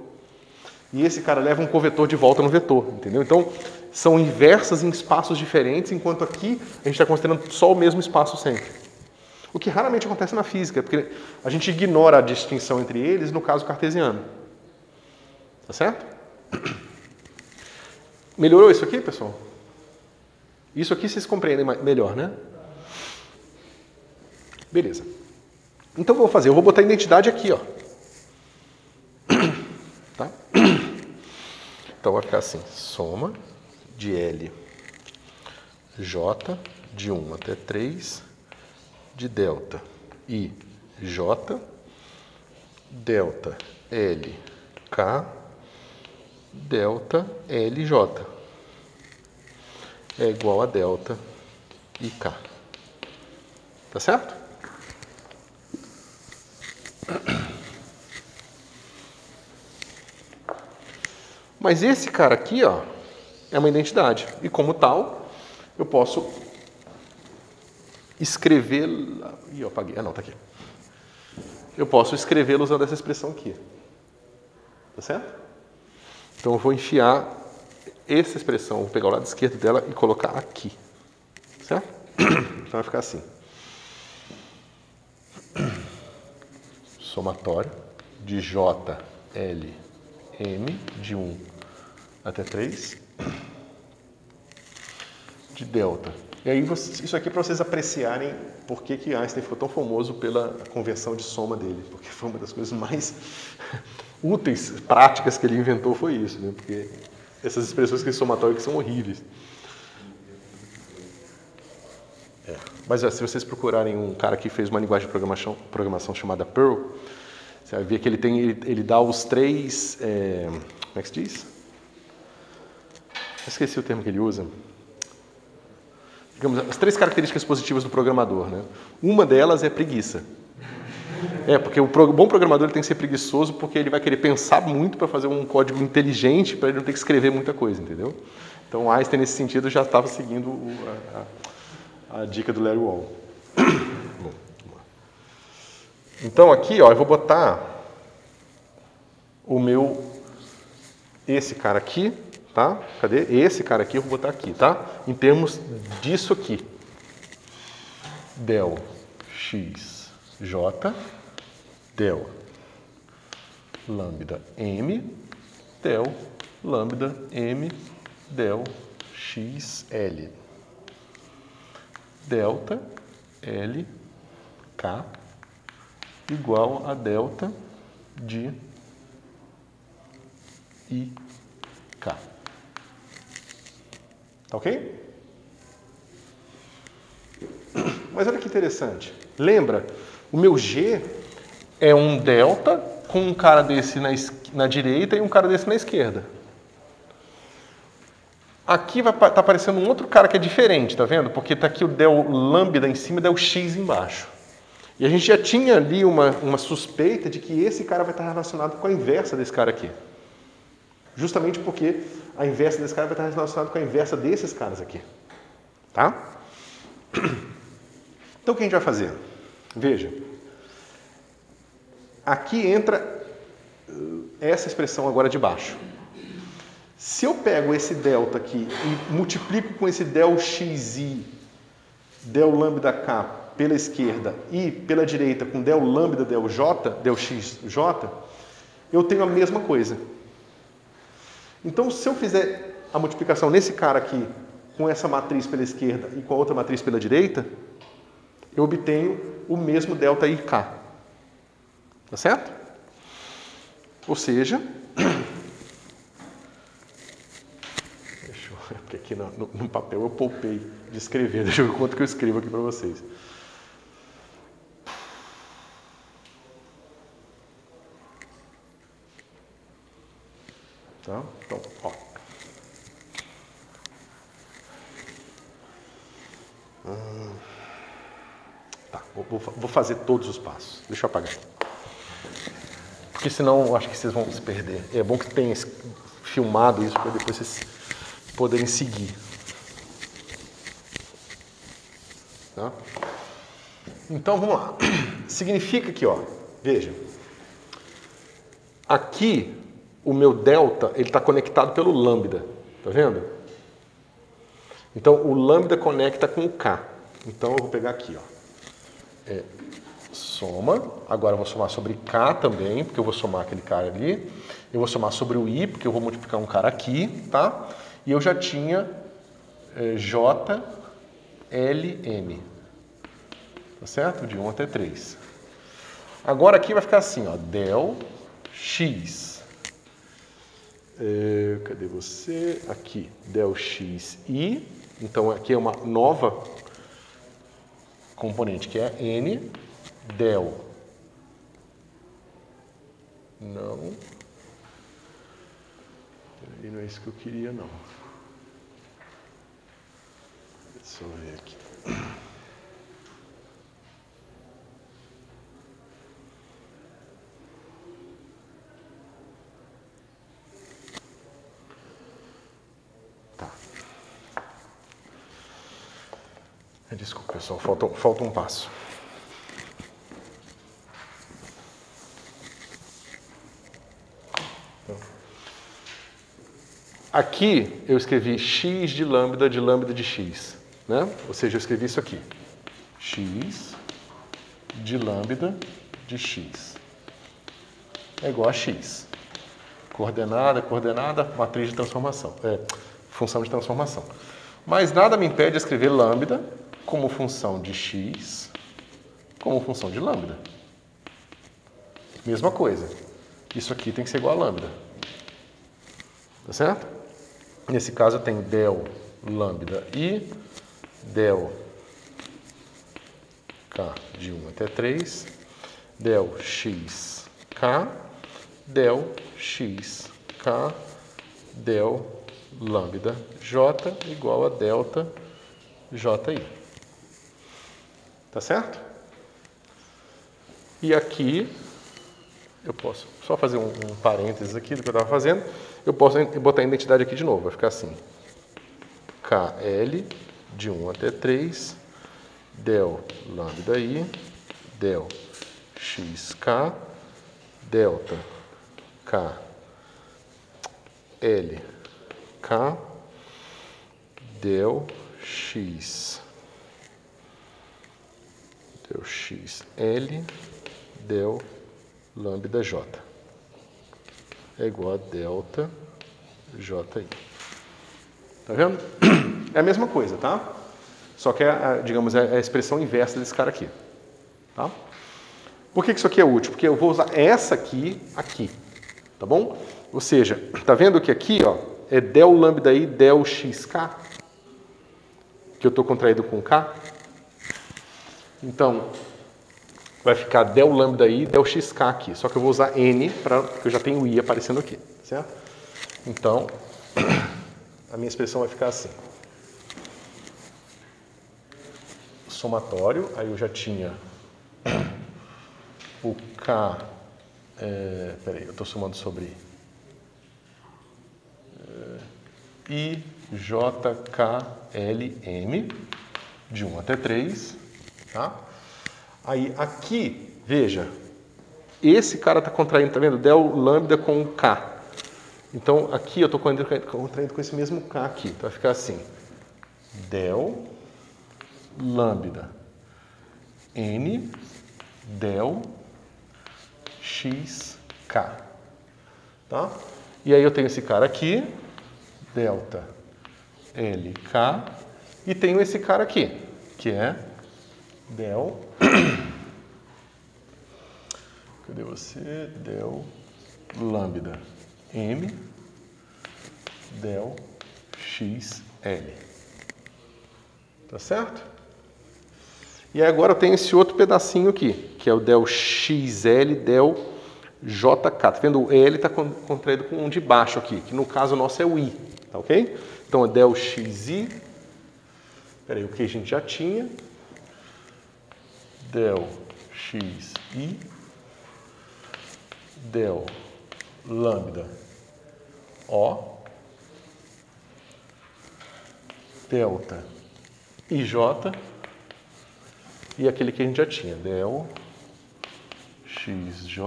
E esse cara leva um covetor de volta no vetor, entendeu? Então, são inversas em espaços diferentes, enquanto aqui a gente está considerando só o mesmo espaço sempre. O que raramente acontece na física, porque a gente ignora a distinção entre eles no caso cartesiano. Tá certo? Melhorou isso aqui, pessoal? Isso aqui vocês compreendem melhor, né? Beleza. Então o que eu vou fazer? Eu vou botar a identidade aqui, ó. Tá? Então vai ficar assim, soma de L, J, de 1 até 3, de delta I, J, delta L, K, delta L, J. É igual a delta IK. Tá certo? Mas esse cara aqui, ó, é uma identidade. E como tal, eu posso escrevê-la... Ih, eu apaguei. Ah, não, tá aqui. Eu posso escrevê-la usando essa expressão aqui. Tá certo? Então eu vou enfiar essa expressão, vou pegar o lado esquerdo dela e colocar aqui. Certo? Então vai ficar assim. Somatório de J, L, M, de 1 até 3, de delta. E aí, isso aqui é para vocês apreciarem por que Einstein ficou tão famoso pela conversão de soma dele, porque foi uma das coisas mais úteis, práticas que ele inventou foi isso, né? Porque essas expressões que somatório que são horríveis. Mas se vocês procurarem um cara que fez uma linguagem de programação chamada Perl, você vai ver que ele dá os três... como é que se diz? Eu esqueci o termo que ele usa. Digamos, as três características positivas do programador, né? Uma delas é preguiça. Porque o bom programador ele tem que ser preguiçoso porque ele vai querer pensar muito para fazer um código inteligente para ele não ter que escrever muita coisa, entendeu? Então Einstein, nesse sentido, já estava seguindo a dica do Larry Wall. Bom, então aqui, ó, eu vou botar esse cara aqui, tá? Cadê? Esse cara aqui eu vou botar aqui, tá? Em termos disso aqui. Del x j, del lambda m, del lambda m, del x l. Delta L K igual a delta de I K. Tá ok? Mas olha que interessante. Lembra, o meu G é um delta com um cara desse na direita e um cara desse na esquerda. Aqui vai estar aparecendo um outro cara que é diferente, tá vendo? Porque está aqui o del lambda em cima e del x embaixo. E a gente já tinha ali uma suspeita de que esse cara vai estar relacionado com a inversa desse cara aqui. Justamente porque a inversa desse cara vai estar relacionada com a inversa desses caras aqui. Tá? Então o que a gente vai fazer? Veja. Aqui entra essa expressão agora de baixo. Se eu pego esse delta aqui e multiplico com esse del xi, del lambda k pela esquerda e pela direita com del lambda del xj, eu tenho a mesma coisa. Então, se eu fizer a multiplicação nesse cara aqui com essa matriz pela esquerda e com a outra matriz pela direita, eu obtenho o mesmo delta IK. Tá certo? Ou seja, porque aqui no papel eu poupei de escrever, deixa eu ver quanto que eu escrevo aqui para vocês. Tá? Então, ó. Tá, vou fazer todos os passos. Deixa eu apagar. Porque senão eu acho que vocês vão se perder. É bom que tenha filmado isso para depois vocês poderem seguir. Tá? Então vamos lá. Significa que, ó, veja. Aqui o meu delta ele está conectado pelo lambda. Tá vendo? Então o lambda conecta com o K. Então eu vou pegar aqui, ó. Soma. Agora eu vou somar sobre K também, porque eu vou somar aquele cara ali. Eu vou somar sobre o I, porque eu vou multiplicar um cara aqui, tá? E eu já tinha J, L, M. Tá certo? De 1 até 3. Agora aqui vai ficar assim, ó. Del X. Cadê você? Aqui. Del X, I. Então aqui é uma nova componente, que é N. Del. Não. E não é isso que eu queria, não. Deixa eu ver aqui. Tá. Desculpa, pessoal, falta um passo. Aqui eu escrevi x de lambda de x, né? Ou seja, eu escrevi isso aqui. X de lambda de x é igual a x. Coordenada, matriz de transformação. Função de transformação. Mas nada me impede de escrever lambda como função de x, como função de lambda. Mesma coisa. Isso aqui tem que ser igual a lambda. Tá certo? Nesse caso eu tenho del lambda I, del k de 1 até 3, del x k, del x k, del lambda j igual a delta ji. Tá certo? E aqui eu posso só fazer um parênteses aqui do que eu estava fazendo. Eu posso botar a identidade aqui de novo. Vai ficar assim. KL de 1 até 3, del lambda I, del xk, delta k, L, k, del x L, del lambda j é igual a delta ji. Tá vendo? É a mesma coisa, tá? Só que digamos, é a expressão inversa desse cara aqui. Tá? Por que isso aqui é útil? Porque eu vou usar essa aqui, tá bom? Ou seja, tá vendo que aqui, ó, é del lambda I, del xk, que eu estou contraído com k. Então, vai ficar del lambda I, del xk aqui. Só que eu vou usar n, porque eu já tenho i aparecendo aqui, certo? Então, a minha expressão vai ficar assim. Somatório, aí eu já tinha o k... peraí, eu estou somando sobre I, J, K, L, M, de 1 até 3, tá? Aí, aqui, veja, esse cara está contraindo, tá vendo? Del lambda com K. Então, aqui eu estou contraindo com esse mesmo K aqui. Então, vai ficar assim. Del lambda N del x K. Tá? E aí eu tenho esse cara aqui, delta LK, e tenho esse cara aqui, que é del... Cadê você? Del lambda M del XL. Tá certo? E agora eu tenho esse outro pedacinho aqui, que é o del XL del JK. Tá vendo? O L está contraído com um de baixo aqui, que no caso nosso é o I. Tá ok? Então é del XI. Espera aí, o que a gente já tinha? Del XI del lambda O delta IJ e aquele que a gente já tinha, del XJ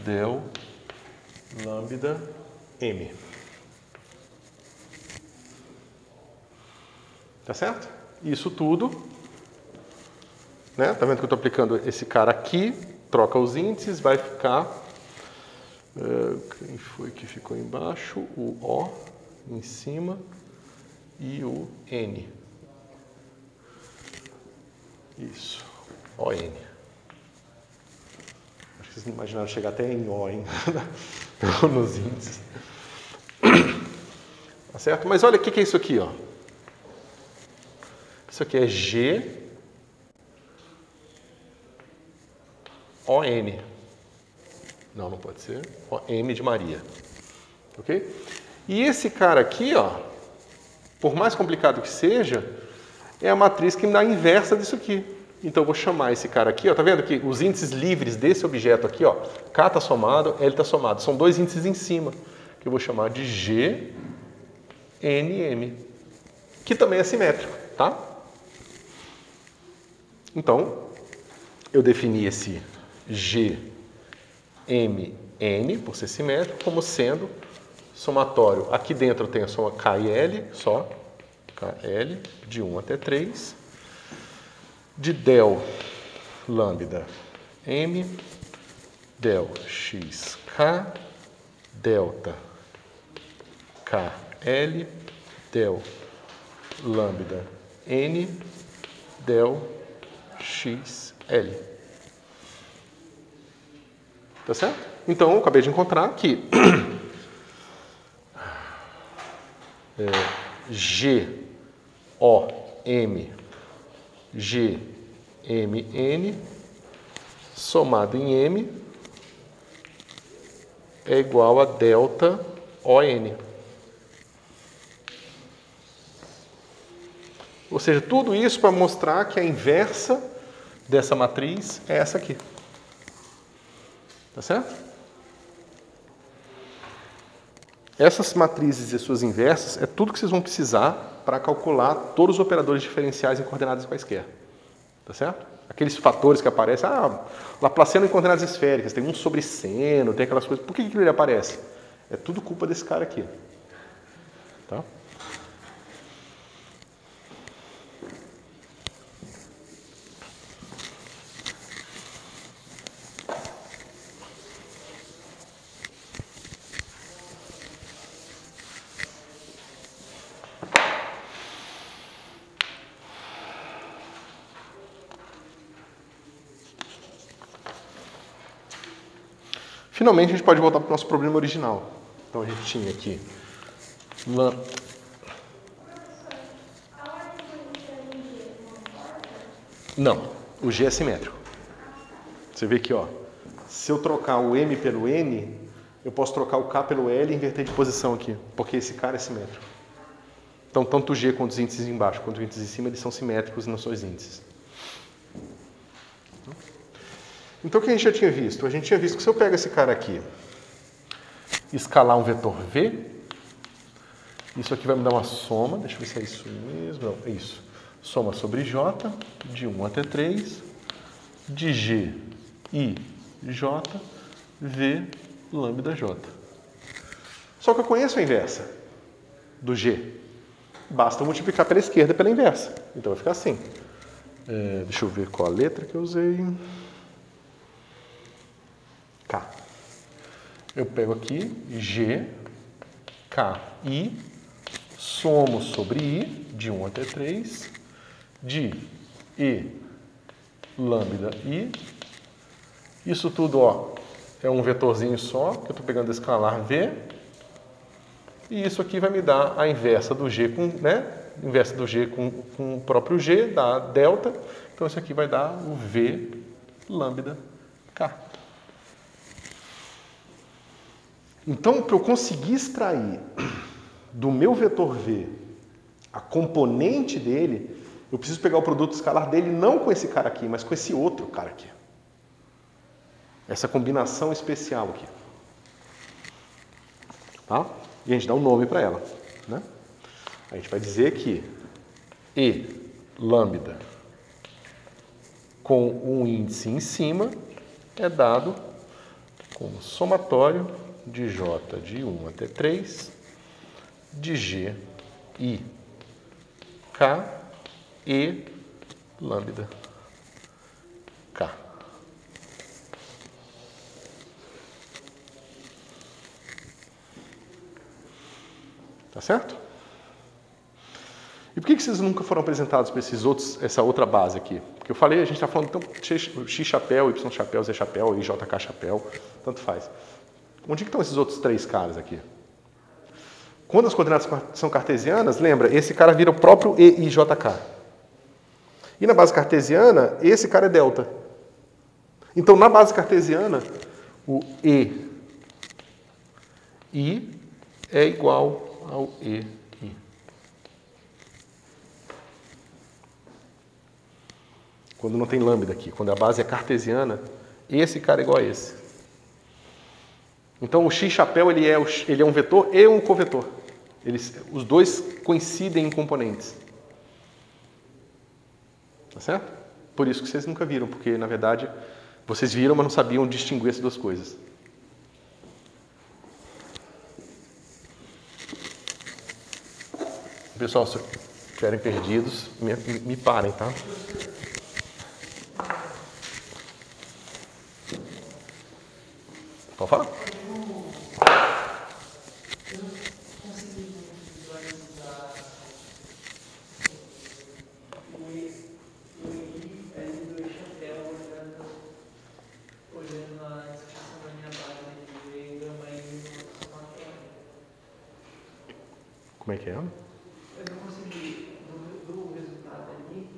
del lambda M. Tá certo? Isso tudo, né? Tá vendo que eu estou aplicando esse cara aqui, troca os índices, vai ficar... quem foi que ficou embaixo? O O em cima e o N. Isso, ON. Acho que vocês não imaginaram chegar até em O, hein? Nos índices. Tá certo? Mas olha o que é isso aqui, ó. Isso aqui é G ON. Não, não pode ser. M de Maria. Ok? E esse cara aqui, ó, por mais complicado que seja, é a matriz que me dá a inversa disso aqui. Então eu vou chamar esse cara aqui, ó, tá vendo que os índices livres desse objeto aqui, ó, K está somado, L está somado. São dois índices em cima, que eu vou chamar de G, N, M, que também é simétrico, tá? Então, eu defini esse G, M, N, por ser simétrico, como sendo somatório. Aqui dentro eu tenho a soma K e L, só. KL, de 1 até 3. De del lambda M, del XK, delta KL, del lambda N, del XL. Tá certo? Então, eu acabei de encontrar que G, O, M, G, M, N, somado em M, é igual a delta ON. Ou seja, tudo isso para mostrar que a inversa dessa matriz é essa aqui. Tá certo? Essas matrizes e suas inversas é tudo que vocês vão precisar para calcular todos os operadores diferenciais em coordenadas quaisquer. Tá certo? Aqueles fatores que aparecem, Laplaciano em coordenadas esféricas, tem 1 sobre seno, tem aquelas coisas. Por que ele aparece? É tudo culpa desse cara aqui. Tá? Finalmente, a gente pode voltar para o nosso problema original. Então, a gente tinha aqui... Não, o G é simétrico. Você vê aqui, ó. Se eu trocar o M pelo N, eu posso trocar o K pelo L e inverter de posição aqui, porque esse cara é simétrico. Então, tanto o G quanto os índices embaixo quanto os índices em cima, eles são simétricos nos seus índices. Então, o que a gente já tinha visto? A gente tinha visto que se eu pego esse cara aqui e escalar um vetor V, isso aqui vai me dar uma soma, deixa eu ver se é isso mesmo, não, é isso. Soma sobre J, de 1 até 3, de G, I, J, V, lambda J. Só que eu conheço a inversa do G. Basta eu multiplicar pela esquerda e pela inversa. Então vai ficar assim. Deixa eu ver qual a letra que eu usei. K. Eu pego aqui G, K, I, somo sobre I, de 1 até 3, de E, lambda I. Isso tudo, ó, é um vetorzinho só, que eu estou pegando escalar V. E isso aqui vai me dar a inversa do G com, inversa do G com o próprio G, dá delta. Então isso aqui vai dar o V lambda K. Então, para eu conseguir extrair do meu vetor V a componente dele, eu preciso pegar o produto escalar dele não com esse cara aqui, mas com esse outro cara aqui. Essa combinação especial aqui. Tá? E a gente dá um nome para ela. Né? A gente vai dizer que E lambda com um índice em cima é dado como somatório de J de 1 até 3, de G, I, K, E, lambda, K. Tá certo? E por que vocês nunca foram apresentados para essa outra base aqui? Porque eu falei, a gente está falando então X chapéu, Y chapéu, Z chapéu, IJK chapéu, tanto faz. Onde que estão esses outros três caras aqui? Quando as coordenadas são cartesianas, lembra, esse cara vira o próprio EIJK. E na base cartesiana, esse cara é delta. Então, na base cartesiana, o EI é igual ao EI. Quando não tem lambda aqui, quando a base é cartesiana, esse cara é igual a esse. Então, o X chapéu ele é um vetor e um covetor. Os dois coincidem em componentes. Tá certo? Por isso que vocês nunca viram, porque, na verdade, vocês viram, mas não sabiam distinguir essas duas coisas. Pessoal, se estiverem perdidos, me parem, tá? Pode falar? Eu não consegui visualizar o I ali do chapéu olhando a descrição da minha base de gama e somatório. Como é que é? Eu não consegui, do resultado ali,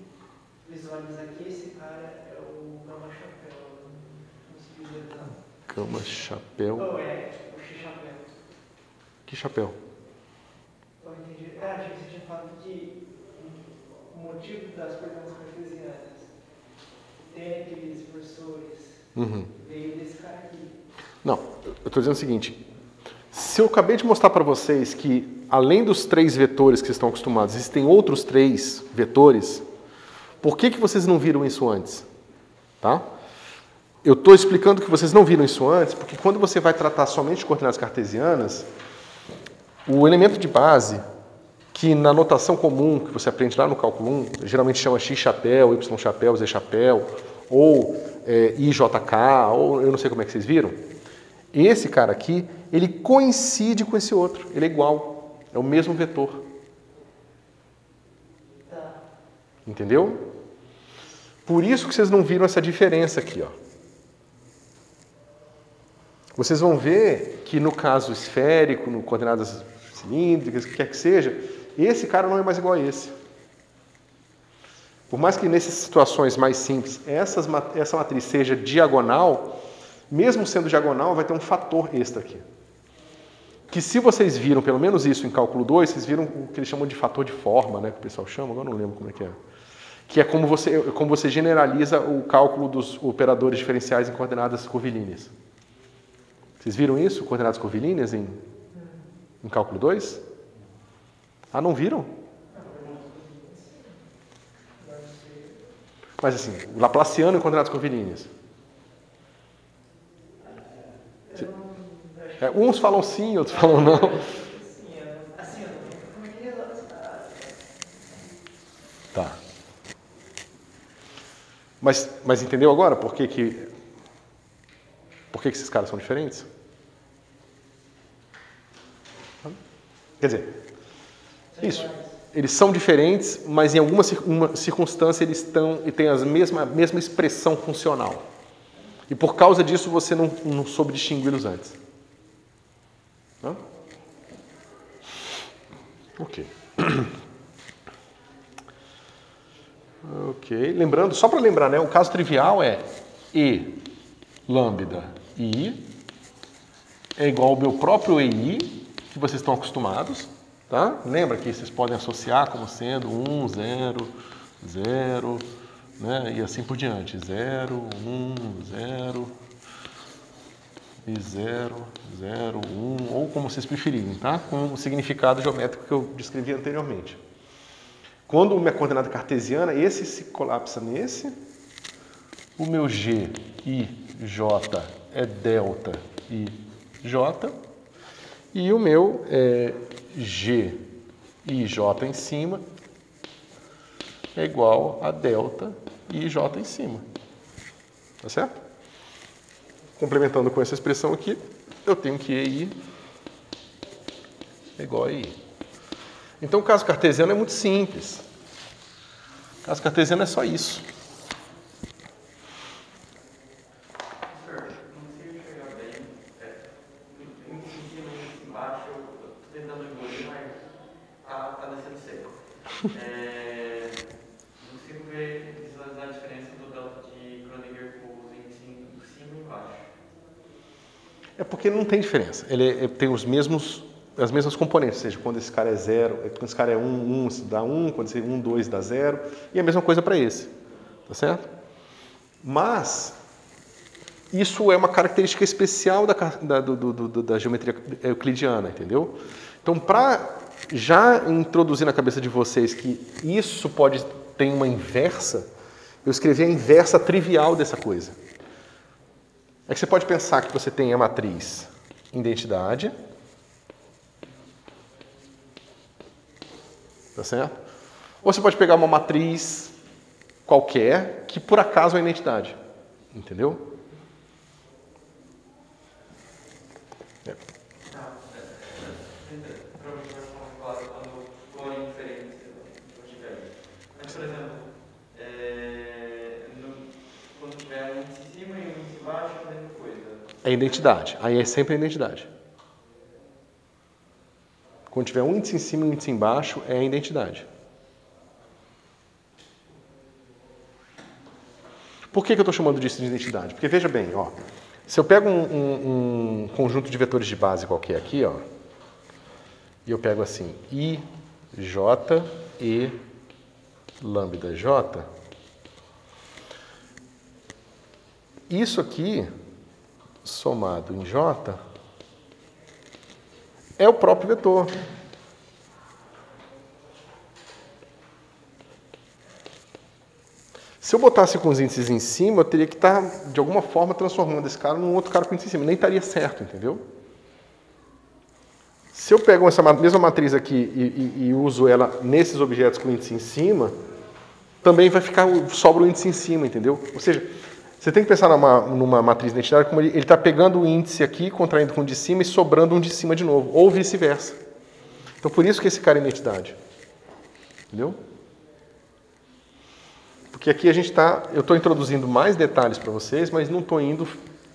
visualizar que esse cara é o gama chapéu. Eu não consegui visualizar. Gama chapéu. Ou é o X chapéu. Que chapéu? Eu entendi. Achei que você tinha falado que o motivo das coordenadas cartesianas tem aqueles professores veio desse cara aqui. Não, eu estou dizendo o seguinte. Se eu acabei de mostrar para vocês que, além dos 3 vetores que vocês estão acostumados, existem outros 3 vetores, por que vocês não viram isso antes? Tá? Eu estou explicando que vocês não viram isso antes, porque quando você vai tratar somente de coordenadas cartesianas, o elemento de base, que na notação comum que você aprende lá no cálculo 1, geralmente chama X chapéu, Y chapéu, Z chapéu, ou IJK, ou eu não sei como é que vocês viram, esse cara aqui, ele coincide com esse outro, ele é igual, é o mesmo vetor. Entendeu? Por isso que vocês não viram essa diferença aqui, ó. Vocês vão ver que no caso esférico, no coordenadas cilíndricas, o que quer que seja, esse cara não é mais igual a esse. Por mais que nessas situações mais simples, essa matriz seja diagonal, mesmo sendo diagonal, vai ter um fator extra aqui. Que se vocês viram pelo menos isso em cálculo 2, vocês viram o que eles chamam de fator de forma, né, que o pessoal chama, agora não lembro como é que é. Que é como você generaliza o cálculo dos operadores diferenciais em coordenadas curvilíneas. Vocês viram isso? Coordenadas curvilíneas em cálculo 2? Ah, não viram? Mas assim, o Laplaciano em coordenadas curvilíneas. Eu não achei Uns falam sim, outros falam não. Assim, como é que resolve? Tá. Mas entendeu agora por que esses caras são diferentes? Quer dizer, isso. Eles são diferentes, mas em alguma circunstância eles têm a mesma expressão funcional. E por causa disso você não soube distingui-los antes. Hã? Ok. Ok. Lembrando, só para lembrar, né? O caso trivial é E lambda I é igual ao meu próprio EI, que vocês estão acostumados. Tá? Lembra que vocês podem associar como sendo 1, 0, 0, né? E assim por diante. 0, 1, 0 e 0, 0, 1, ou como vocês preferirem, tá? Com o significado geométrico que eu descrevi anteriormente. Quando minha coordenada cartesiana, esse se colapsa nesse, o meu G, I, J é delta I, J, e o meu G I, J em cima é igual a delta I, J em cima. Tá certo? Complementando com essa expressão aqui, eu tenho que EI é igual a I. Então o caso cartesiano é muito simples. O caso cartesiano é só isso. Professor, não sei enxergar bem. Em cima e embaixo, eu estou tentando engolir, mas tá descendo seco. Não consigo visualizar a diferença do delta de Kronecker com em cima e embaixo. É porque não tem diferença. Ele tem as mesmas componentes, ou seja, quando esse cara é 0, quando esse cara é 1, dá 1, quando esse 1, 2 dá 0, e a mesma coisa para esse. Tá certo? Mas isso é uma característica especial da geometria euclidiana, entendeu? Então, para já introduzir na cabeça de vocês que isso pode ter uma inversa, eu escrevi a inversa trivial dessa coisa. É que você pode pensar que você tem a matriz identidade, tá certo? Ou você pode pegar uma matriz qualquer que por acaso é identidade, entendeu? Mas, por exemplo, quando tiver um índice em cima e um índice embaixo, é a mesma coisa. É identidade. Aí é sempre a identidade. Quando tiver um índice em cima e um índice embaixo, é a identidade. Por que eu estou chamando disso de identidade? Porque veja bem, ó, se eu pego um conjunto de vetores de base qualquer aqui, ó, e eu pego assim, I, J, E, lambda J, isso aqui, somado em J, é o próprio vetor. Se eu botasse com os índices em cima, eu teria que estar, de alguma forma, transformando esse cara num outro cara com índice em cima. Nem estaria certo, entendeu? Se eu pego essa mesma matriz aqui e uso ela nesses objetos com índice em cima, também vai ficar, sobra o índice em cima, entendeu? Ou seja, você tem que pensar numa matriz identitária como ele está pegando o índice aqui, contraindo com o de cima e sobrando um de cima de novo, ou vice-versa. Então, por isso que esse cara é identidade. Entendeu? Porque aqui eu estou introduzindo mais detalhes para vocês, mas não estou indo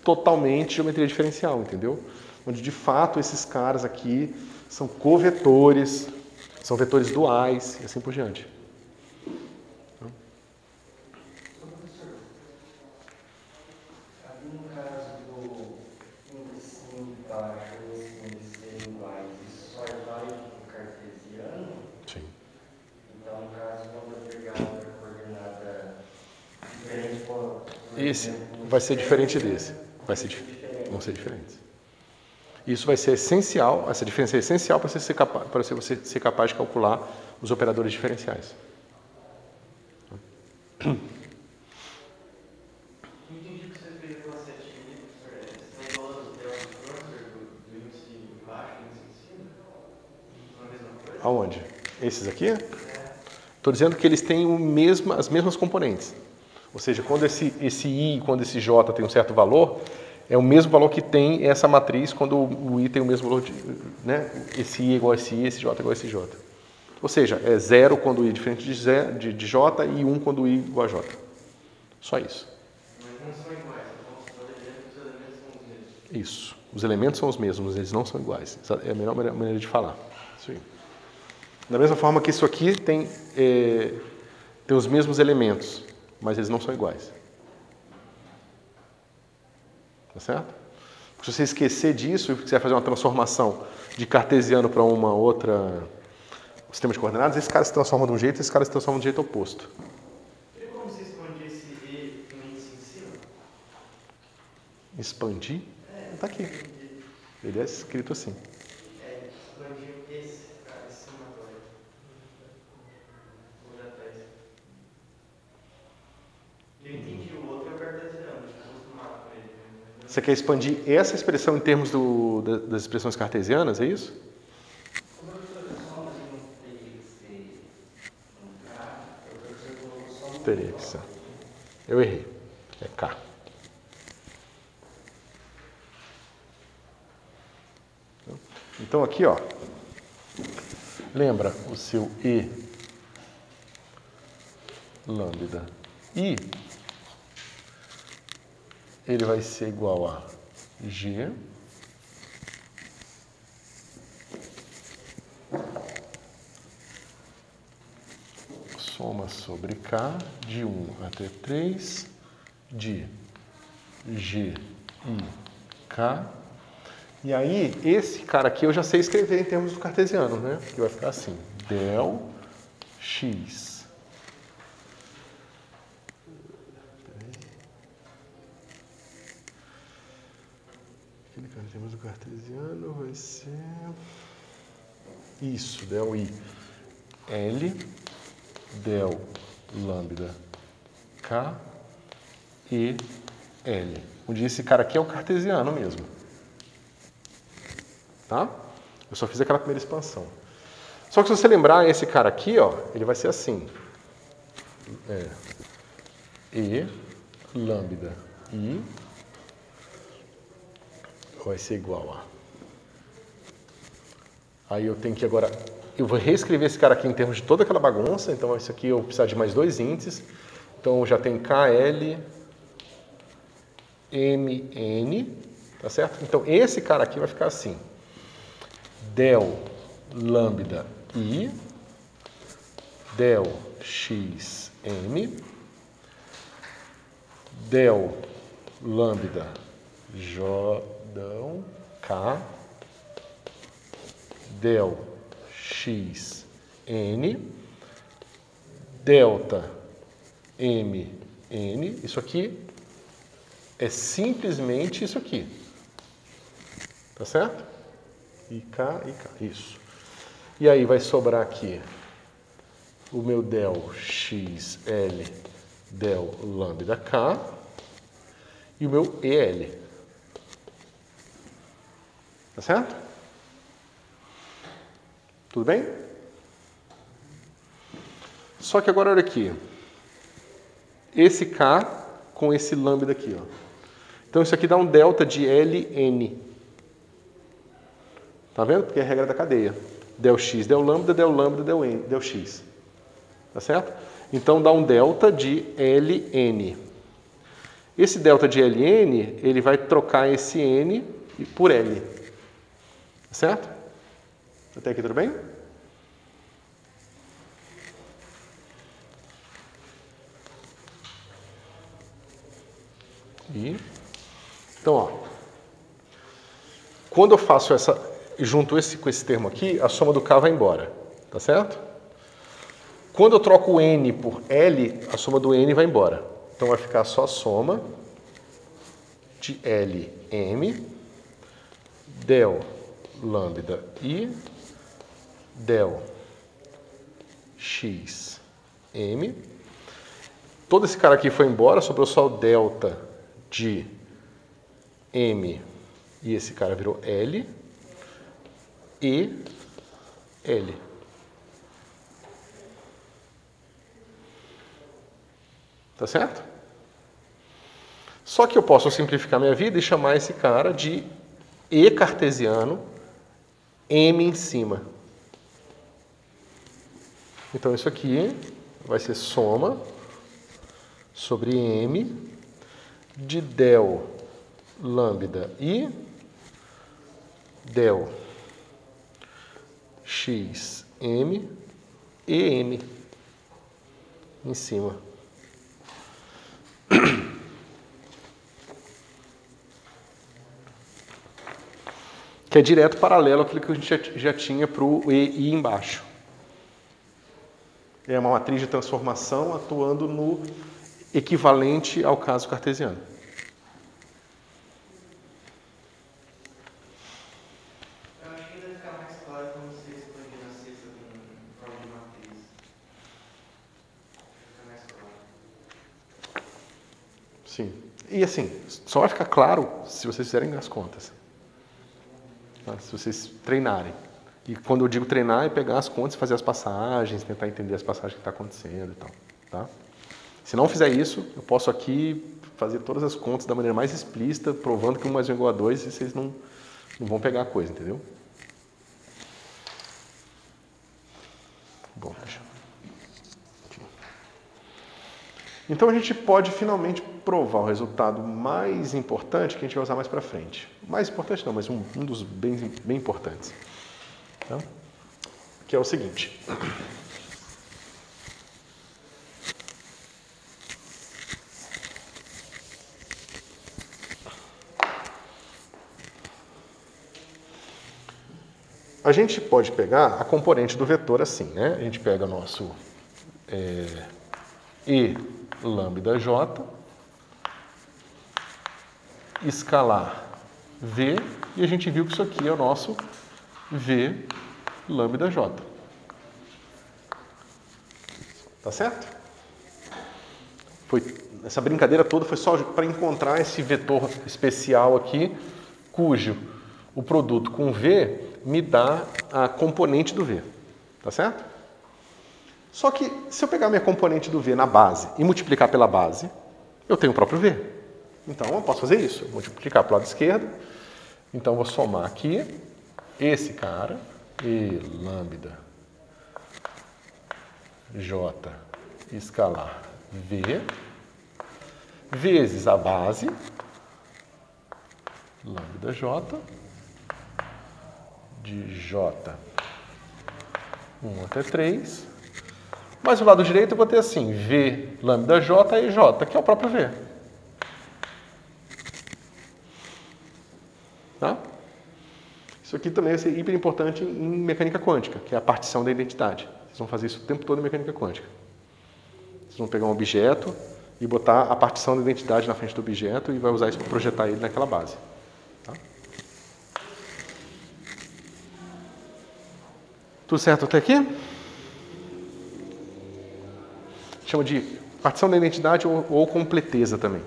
totalmente geometria diferencial, entendeu? Onde, de fato, esses caras aqui são covetores, são vetores duais e assim por diante. No caso do índice embaixo e esse índice iguais, isso só é válido para o cartesiano? Sim. Então, no caso, quando eu pegar outra coordenada diferente, por Esse exemplo, vai ser diferente desse. Vão ser diferentes. Isso vai ser essencial, essa diferença é essencial para você ser capaz de calcular os operadores diferenciais. Não entendi o que você fez com a setinha, professor. Você está falando do delta Kronecker do Aonde? Esses aqui? Estou dizendo que eles têm as mesmas componentes. Ou seja, quando esse I e quando esse J tem um certo valor, é o mesmo valor que tem essa matriz quando o I tem o mesmo valor, né? Esse I é igual a esse I, esse J é igual a esse J. Ou seja, é 0 quando o I é diferente de J e 1 quando o I é igual a J. Só isso. Mas não são iguais, então os elementos são os mesmos. Isso. Os elementos são os mesmos, eles não são iguais. Essa é a melhor maneira de falar. Isso aí. Da mesma forma que isso aqui tem os mesmos elementos, mas eles não são iguais. Tá certo? Se você esquecer disso e quiser fazer uma transformação de cartesiano para uma outra sistema de coordenadas, esse cara se transforma de um jeito e esse cara se transforma de um jeito oposto. E como você expande esse E com índice em cima? Expandir? Está aqui. Ele é escrito assim. Expandir esse somatório. Vou olhar atrás. Eu entendi, o outro é o cartesiano, estou acostumado com ele. Você quer expandir essa expressão em termos das expressões cartesianas, é isso? Teria que ser. Eu errei. É K. Então aqui, ó, lembra o seu E lambda I, ele vai ser igual a G soma sobre K de 1 até 3 de G, I, K. E aí, esse cara aqui eu já sei escrever em termos do cartesiano, né? Que vai ficar assim, del x. Aquele cara em termos do cartesiano vai ser... Isso, del I. L, del lambda K, E, L. Onde esse cara aqui é o cartesiano mesmo. Tá? Eu só fiz aquela primeira expansão. Só que se você lembrar, esse cara aqui, ó, ele vai ser assim. E lambda I vai ser igual a... Aí eu tenho que agora... Eu vou reescrever esse cara aqui em termos de toda aquela bagunça. Então, isso aqui eu vou precisar de mais dois índices. Então, já tem KL, MN, tá certo? Então, esse cara aqui vai ficar assim. Del lambda I, del x m, del lambda j k, del x n, delta m n. Isso aqui é simplesmente isso aqui. Tá certo? E K, isso. E aí vai sobrar aqui o meu del XL, del lambda K e o meu EL. Tá certo? Tudo bem? Só que agora olha aqui. Esse K com esse lambda aqui, ó. Então isso aqui dá um delta de LN. Tá vendo? Porque é a regra da cadeia. Del x, del lambda, del x. Tá certo? Então dá um delta de Ln. Esse delta de Ln, ele vai trocar esse N por L. Tá certo? Até aqui tudo bem? Então, ó. Quando eu faço junto com esse termo aqui, a soma do K vai embora, tá certo? Quando eu troco o N por L, a soma do N vai embora. Então vai ficar só a soma de Lm, del lambda I, del x m. Todo esse cara aqui foi embora, sobrou só o delta de m e esse cara virou L. E L. Tá certo? Só que eu posso simplificar minha vida e chamar esse cara de E cartesiano, M em cima. Então isso aqui vai ser soma sobre M de del lambda I del x m e m em cima. Que é direto paralelo àquilo que a gente já tinha para o EI embaixo. É uma matriz de transformação atuando no equivalente ao caso cartesiano. Eu acho que deve ficar mais claro quando você expandir na sexta com forma de matriz. Fica mais claro. Sim. E assim, só vai ficar claro se vocês fizerem as contas. Tá? Se vocês treinarem. E quando eu digo treinar, é pegar as contas, fazer as passagens, tentar entender as passagens que estão acontecendo e tal. Tá? Se não fizer isso, eu posso aqui fazer todas as contas da maneira mais explícita, provando que 1 mais 1 é igual a 2 e vocês não vão pegar a coisa, entendeu? Bom, deixa eu... Então a gente pode finalmente provar o resultado mais importante que a gente vai usar mais para frente. Mais importante não, mas um dos bem importantes. Tá? Que é o seguinte. A gente pode pegar a componente do vetor assim, né? A gente pega o nosso E lambda J, escalar V, e a gente viu que isso aqui é o nosso V lambda J. Tá certo? Essa brincadeira toda foi só para encontrar esse vetor especial aqui, cujo o produto com V me dá a componente do V. Tá certo? Só que, se eu pegar minha componente do V na base e multiplicar pela base, eu tenho o próprio V. Então, eu posso fazer isso. Multiplicar para o lado esquerdo. Então, eu vou somar aqui esse cara, E lambda J escalar V, vezes a base, lambda J, de J 1 até 3. Mas do lado direito eu vou ter assim, V lambda J e J, que é o próprio V. Tá? Isso aqui também vai ser hiper importante em mecânica quântica, que é a partição da identidade. Vocês vão fazer isso o tempo todo em mecânica quântica. Vocês vão pegar um objeto e botar a partição da identidade na frente do objeto e vai usar isso para projetar ele naquela base. Tá? Tudo certo até aqui? Chama de partição da identidade ou completeza também.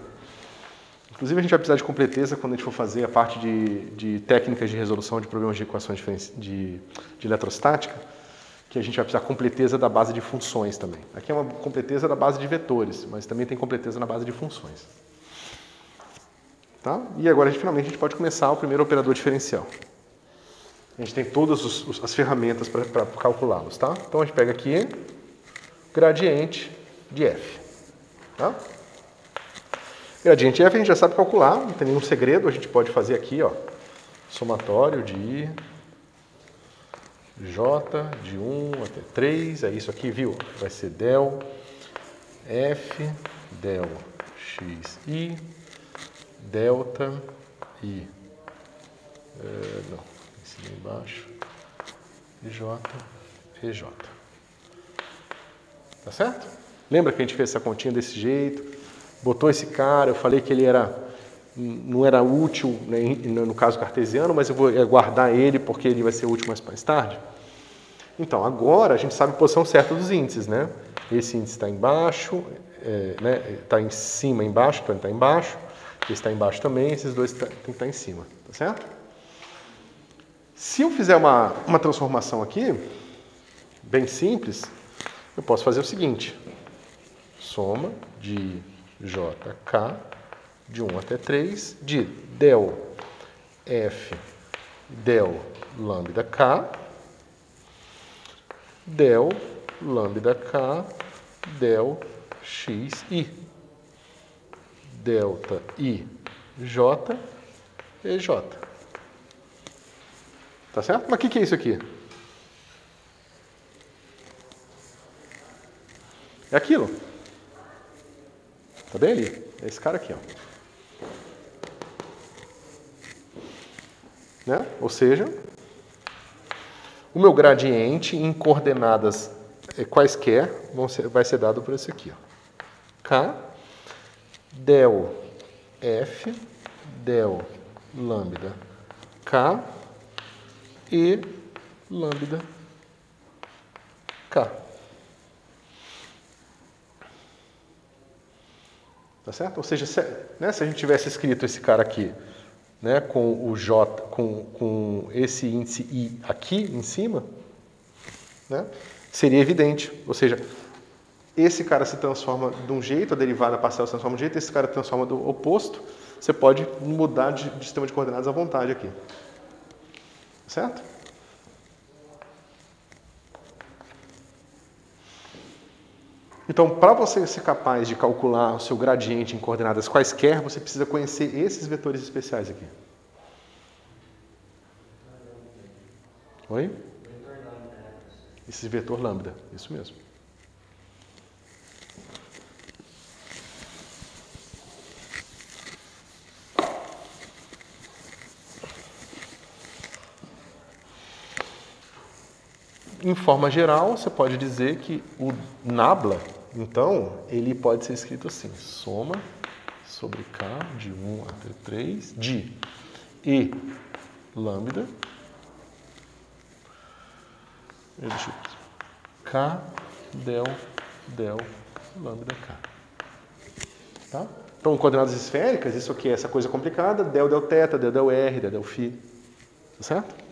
Inclusive, a gente vai precisar de completeza quando a gente for fazer a parte de técnicas de resolução de problemas de equações de eletrostática, que a gente vai precisar de completeza da base de funções também. Aqui é uma completeza da base de vetores, mas também tem completeza na base de funções. Tá? E agora, finalmente, a gente pode começar o primeiro operador diferencial. A gente tem todas as ferramentas para calculá-los. Tá? Então, a gente pega aqui gradiente de f. Tá? Gradiente de f a gente já sabe calcular, não tem nenhum segredo, a gente pode fazer aqui, ó, somatório de j de 1 até 3, é isso aqui, viu? Vai ser del f, del xi, delta i, não, em cima e embaixo, ej. Tá certo? Lembra que a gente fez essa continha desse jeito? Botou esse cara, eu falei que ele não era útil, né, no caso cartesiano, mas eu vou guardar ele porque ele vai ser útil mais tarde. Então, agora a gente sabe a posição certa dos índices, né? Esse índice está embaixo, está em cima embaixo, então ele está embaixo. Esse está embaixo também, esses dois tem que estar em cima, tá certo? Se eu fizer uma transformação aqui, bem simples, eu posso fazer o seguinte. soma de JK de 1 até 3 de del F del lambda K del lambda K del XI. Delta I J e J. Tá certo? Mas o que é isso aqui? É aquilo. Tá bem ali? É esse cara aqui, ó. Né? Ou seja, o meu gradiente em coordenadas quaisquer vai ser dado por esse aqui, ó. K del F del lambda K e lambda K. Tá certo? Ou seja, se a gente tivesse escrito esse cara aqui, né, com o J, com esse índice I aqui em cima, né, seria evidente. Ou seja, esse cara se transforma de um jeito, a derivada parcial se transforma de um jeito, esse cara transforma do oposto. Você pode mudar de sistema de coordenadas à vontade aqui. Certo? Então, para você ser capaz de calcular o seu gradiente em coordenadas quaisquer, você precisa conhecer esses vetores especiais aqui. Oi? Esse vetor lambda, isso mesmo. Em forma geral, você pode dizer que o nabla, então, ele pode ser escrito assim: soma sobre K de 1 até 3 de E lambda K del lambda K. Tá? Então, coordenadas esféricas, isso aqui é essa coisa complicada, del θ, del R, del φ. Tá certo?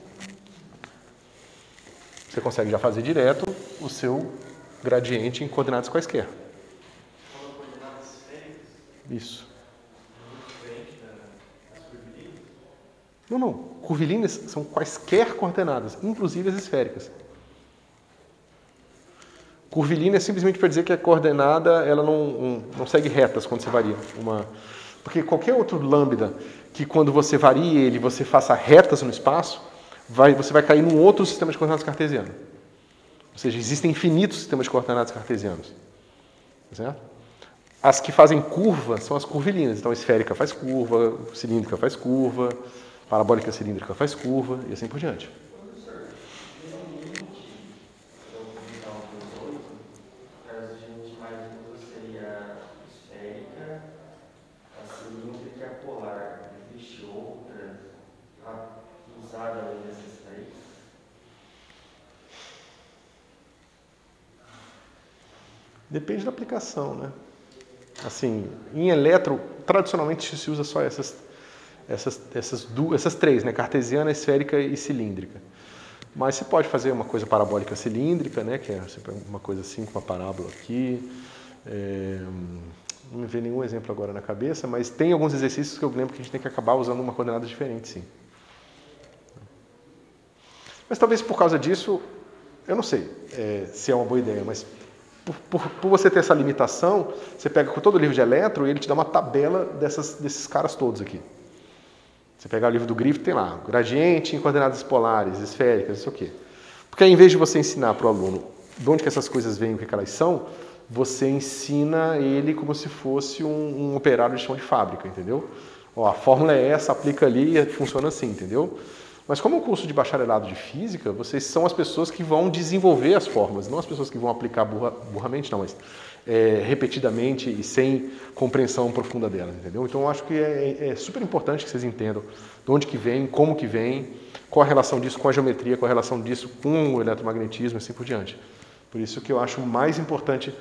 Você consegue já fazer direto o seu gradiente em coordenadas quaisquer. São coordenadas esféricas? Isso. Muito diferente das curvilíneas? Não. Curvilíneas são quaisquer coordenadas, inclusive as esféricas. Curvilínea simplesmente para dizer que a coordenada ela não segue retas quando você varia. Porque qualquer outro lambda que quando você varie ele, você faça retas no espaço, você vai cair num outro sistema de coordenadas cartesiano. Ou seja, existem infinitos sistemas de coordenadas cartesianos. Certo? As que fazem curva são as curvilíneas. Então, a esférica faz curva, cilíndrica faz curva, parabólica cilíndrica faz curva, e assim por diante. Professor, geralmente, para o final dos 8, a gente mais seria esférica, a cilíndrica e a polar. Existe outra usada além dessas três? Depende da aplicação, né? Assim, em eletro, tradicionalmente se usa só essas três, né? Cartesiana, esférica e cilíndrica. Mas você pode fazer uma coisa parabólica cilíndrica, né? Que é uma coisa assim, com uma parábola aqui. Não me vê nenhum exemplo agora na cabeça, mas tem alguns exercícios que eu lembro que a gente tem que acabar usando uma coordenada diferente, sim. Mas talvez por causa disso, eu não sei se é uma boa ideia, mas por você ter essa limitação, você pega com todo o livro de eletro e ele te dá uma tabela desses caras todos aqui. Você pegar o livro do Griffith, tem lá, gradiente em coordenadas polares, esféricas, não sei o quê. Porque aí, em vez de você ensinar para o aluno de onde que essas coisas vêm, o que elas são, você ensina ele como se fosse um operário de chão de fábrica, entendeu? Ó, a fórmula é essa, aplica ali e funciona assim, entendeu? Mas como é um curso de bacharelado de física, vocês são as pessoas que vão desenvolver as fórmulas, não as pessoas que vão aplicar burramente, não, mas repetidamente e sem compreensão profunda delas, entendeu? Então eu acho que é super importante que vocês entendam de onde que vem, como que vem, qual a relação disso com a geometria, qual a relação disso com o eletromagnetismo e assim por diante. Por isso que eu acho mais importante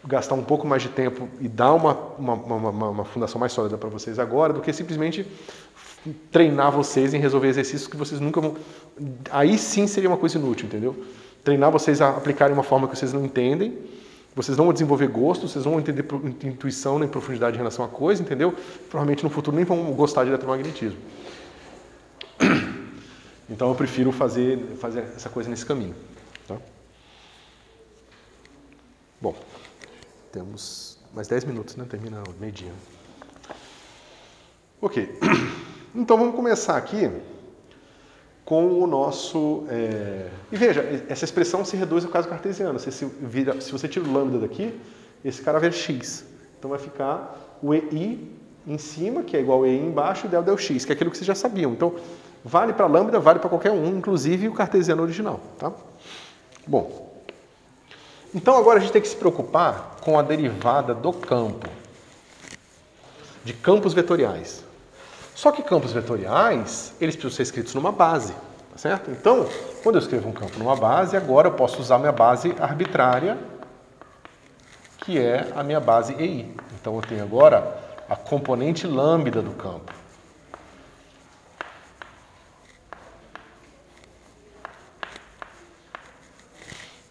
gastar um pouco mais de tempo e dar uma fundação mais sólida para vocês agora do que simplesmente treinar vocês em resolver exercícios que vocês nunca vão... Aí sim seria uma coisa inútil, entendeu? Treinar vocês a aplicarem uma forma que vocês não entendem vocês não vão desenvolver gosto, vocês não vão entender intuição nem profundidade em relação à coisa, entendeu? Provavelmente no futuro nem vão gostar de eletromagnetismo. Então eu prefiro fazer essa coisa nesse caminho. Tá? Bom, temos mais 10 minutos, né? Termina meio-dia. Ok. Então vamos começar aqui com o nosso... E veja, essa expressão se reduz ao caso cartesiano. Se você tira o lambda daqui, esse cara vira x. Então vai ficar o EI em cima, que é igual a EI embaixo, e del x, que é aquilo que vocês já sabiam. Então, vale para lambda, vale para qualquer um, inclusive o cartesiano original. Tá? Bom, então agora a gente tem que se preocupar com a derivada do campo, de campos vetoriais. Só que campos vetoriais, eles precisam ser escritos numa base, tá certo? Então, quando eu escrevo um campo numa base, agora eu posso usar minha base arbitrária, que é a minha base EI. Então eu tenho agora a componente lambda do campo.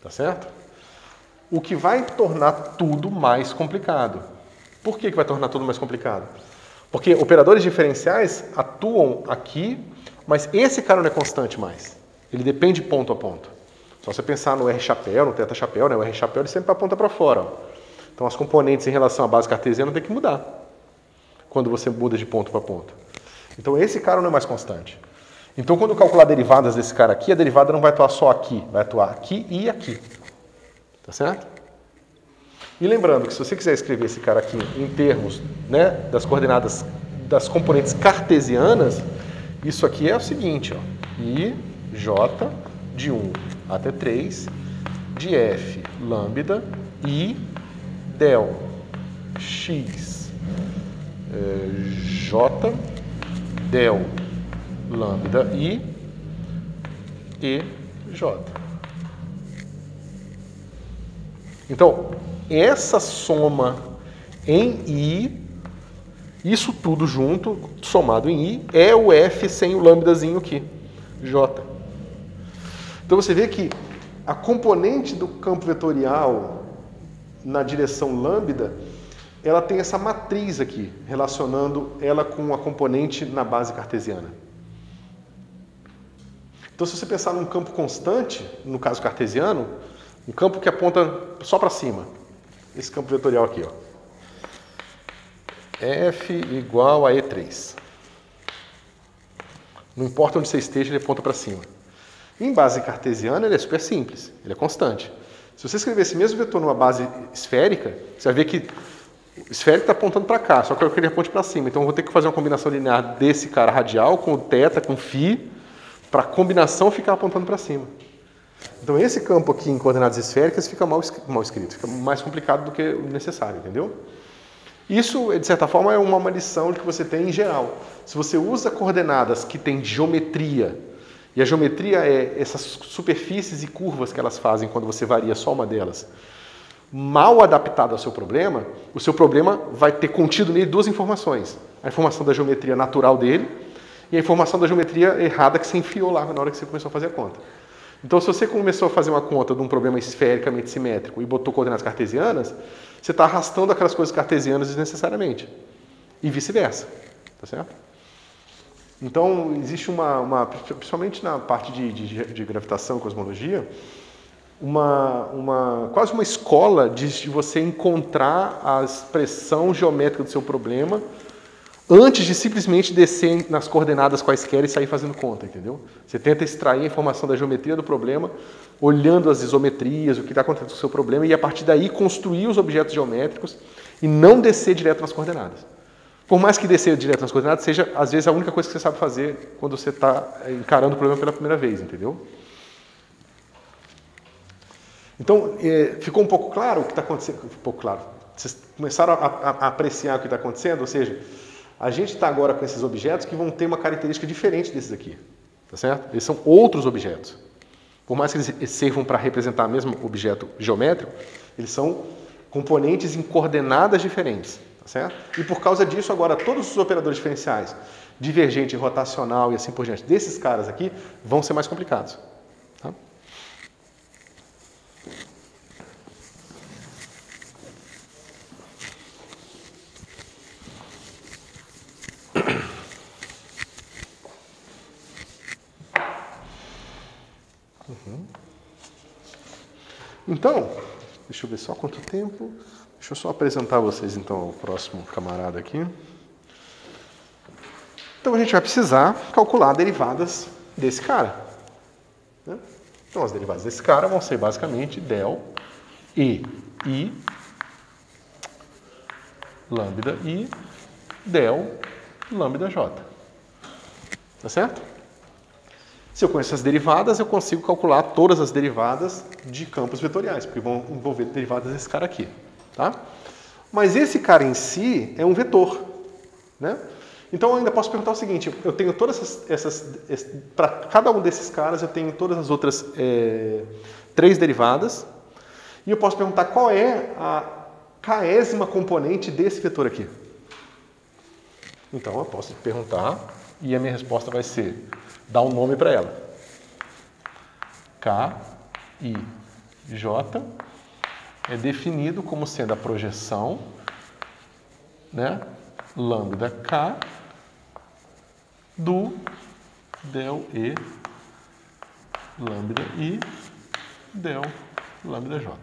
Tá certo? O que vai tornar tudo mais complicado. Por que vai tornar tudo mais complicado? Porque operadores diferenciais atuam aqui, mas esse cara não é constante mais. Ele depende ponto a ponto. Só você pensar no R-chapéu, no teta-chapéu, né? O R-chapéu ele sempre aponta para fora. Ó. Então as componentes em relação à base cartesiana tem que mudar quando você muda de ponto para ponto. Então esse cara não é mais constante. Então quando eu calcular derivadas desse cara aqui, a derivada não vai atuar só aqui, vai atuar aqui e aqui. Tá certo? E lembrando que se você quiser escrever esse cara aqui em termos, né, das coordenadas das componentes cartesianas, isso aqui é o seguinte, ó, I, J, de 1 até 3, de F, lambda, I, del, X, J, del, lambda, I, E, J. Então, essa soma em I, isso tudo junto, somado em I, é o F sem o lambdazinho aqui, J. Então você vê que a componente do campo vetorial na direção lambda, ela tem essa matriz aqui, relacionando ela com a componente na base cartesiana. Então se você pensar num campo constante, no caso cartesiano, um campo que aponta só para cima. Esse campo vetorial aqui, ó. F igual a E3. Não importa onde você esteja, ele aponta para cima. Em base cartesiana, ele é super simples. Ele é constante. Se você escrever esse mesmo vetor numa base esférica, você vai ver que o esférico está apontando para cá, só que eu queria aponte para cima. Então eu vou ter que fazer uma combinação linear desse cara radial com o θ, com o φ, para a combinação ficar apontando para cima. Então esse campo aqui em coordenadas esféricas fica mal escrito, fica mais complicado do que o necessário, entendeu? Isso, de certa forma, é uma maldição que você tem em geral. Se você usa coordenadas que têm geometria, e a geometria é essas superfícies e curvas que elas fazem quando você varia só uma delas, mal adaptado ao seu problema, o seu problema vai ter contido nele duas informações. A informação da geometria natural dele e a informação da geometria errada que você enfiou lá na hora que você começou a fazer a conta. Então, se você começou a fazer uma conta de um problema esfericamente simétrico e botou coordenadas cartesianas, você está arrastando aquelas coisas cartesianas desnecessariamente. E vice-versa. Tá certo? Então, existe principalmente na parte de gravitação e cosmologia, quase uma escola de você encontrar a expressão geométrica do seu problema antes de simplesmente descer nas coordenadas quaisquer e sair fazendo conta, entendeu? Você tenta extrair a informação da geometria do problema, olhando as isometrias, o que está acontecendo com o seu problema, e a partir daí construir os objetos geométricos e não descer direto nas coordenadas. Por mais que descer direto nas coordenadas seja, às vezes, a única coisa que você sabe fazer quando você está encarando o problema pela primeira vez, entendeu? Então, ficou um pouco claro o que está acontecendo? Um pouco claro. Vocês começaram a apreciar o que está acontecendo? Ou seja, a gente está agora com esses objetos que vão ter uma característica diferente desses aqui. Tá certo? Eles são outros objetos. Por mais que eles servam para representar o mesmo objeto geométrico, eles são componentes em coordenadas diferentes. Tá certo? E por causa disso, agora, todos os operadores diferenciais, divergente, rotacional e assim por diante, desses caras aqui, vão ser mais complicados. Tá? Então, deixa eu ver só quanto tempo. Deixa eu só apresentar vocês então ao próximo camarada aqui. Então a gente vai precisar calcular derivadas desse cara. Né? Então as derivadas desse cara vão ser basicamente del E I lambda I del lambda J. Tá certo? Se eu conheço as derivadas, eu consigo calcular todas as derivadas de campos vetoriais, porque vão envolver derivadas desse cara aqui. Tá? Mas esse cara em si é um vetor. Né? Então eu ainda posso perguntar o seguinte, eu tenho todas para cada um desses caras eu tenho todas as outras 3 derivadas, e eu posso perguntar qual é a késima componente desse vetor aqui. Então eu posso perguntar, e a minha resposta vai ser, dar um nome para ela. K, I, J é definido como sendo a projeção, né, lambda K do del E lambda I del lambda J.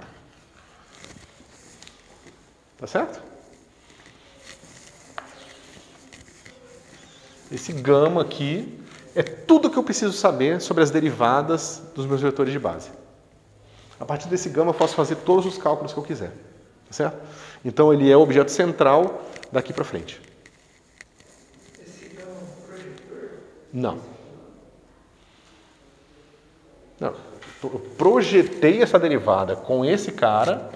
Tá certo? Esse gama aqui é tudo que eu preciso saber sobre as derivadas dos meus vetores de base. A partir desse gama eu posso fazer todos os cálculos que eu quiser. Tá certo? Então ele é o objeto central daqui para frente. Esse gama é um projetor? Não. Não. Eu projetei essa derivada com esse cara,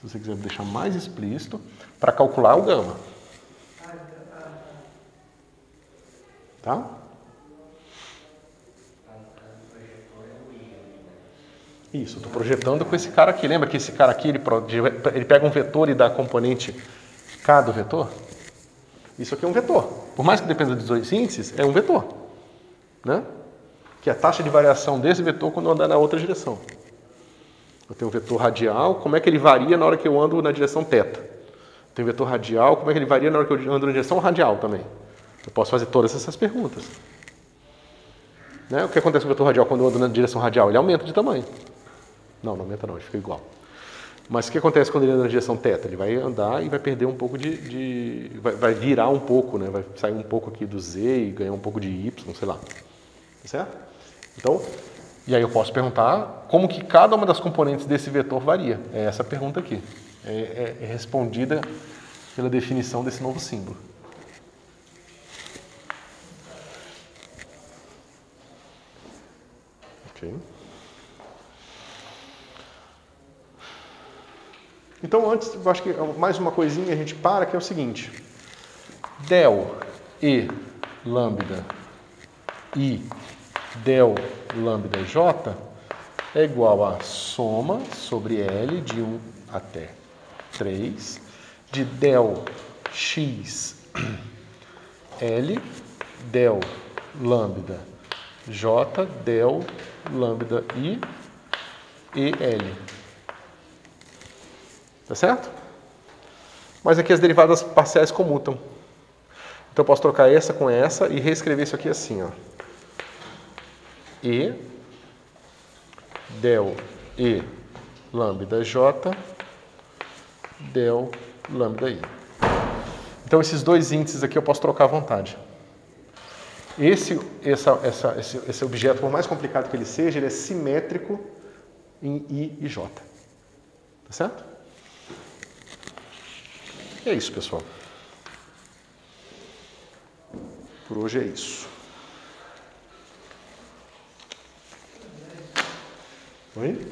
se você quiser deixar mais explícito, para calcular o gama. Tá? Isso, eu estou projetando com esse cara aqui. Lembra que esse cara aqui, ele pega um vetor e dá a componente K do vetor? Isso aqui é um vetor. Por mais que dependa dos 2 índices, é um vetor. Né? Que é a taxa de variação desse vetor quando eu andar na outra direção. Eu tenho o vetor radial, como é que ele varia na hora que eu ando na direção θ. Tem o vetor radial, como é que ele varia na hora que eu ando na direção radial também. Eu posso fazer todas essas perguntas. Né? O que acontece com o vetor radial quando eu ando na direção radial? Ele aumenta de tamanho. Não aumenta não, ele fica igual. Mas o que acontece quando ele anda na direção θ? Ele vai andar e vai perder um pouco vai virar um pouco, né? Vai sair um pouco aqui do Z e ganhar um pouco de Y, sei lá. Tá certo? Então, e aí eu posso perguntar como que cada uma das componentes desse vetor varia. É essa pergunta aqui. É respondida pela definição desse novo símbolo. Ok. Então, antes, eu acho que mais uma coisinha a gente para, que é o seguinte. Del E lambda I del lambda J é igual a soma sobre L de 1 até 3 de del X L del lambda J del lambda I e L. Tá certo? Mas aqui as derivadas parciais comutam. Então eu posso trocar essa com essa e reescrever isso aqui assim, ó. E del E lambda J del lambda I. Então esses 2 índices aqui eu posso trocar à vontade. Esse objeto, por mais complicado que ele seja, ele é simétrico em I e J. Tá certo? E é isso, pessoal. Por hoje é isso. Oi?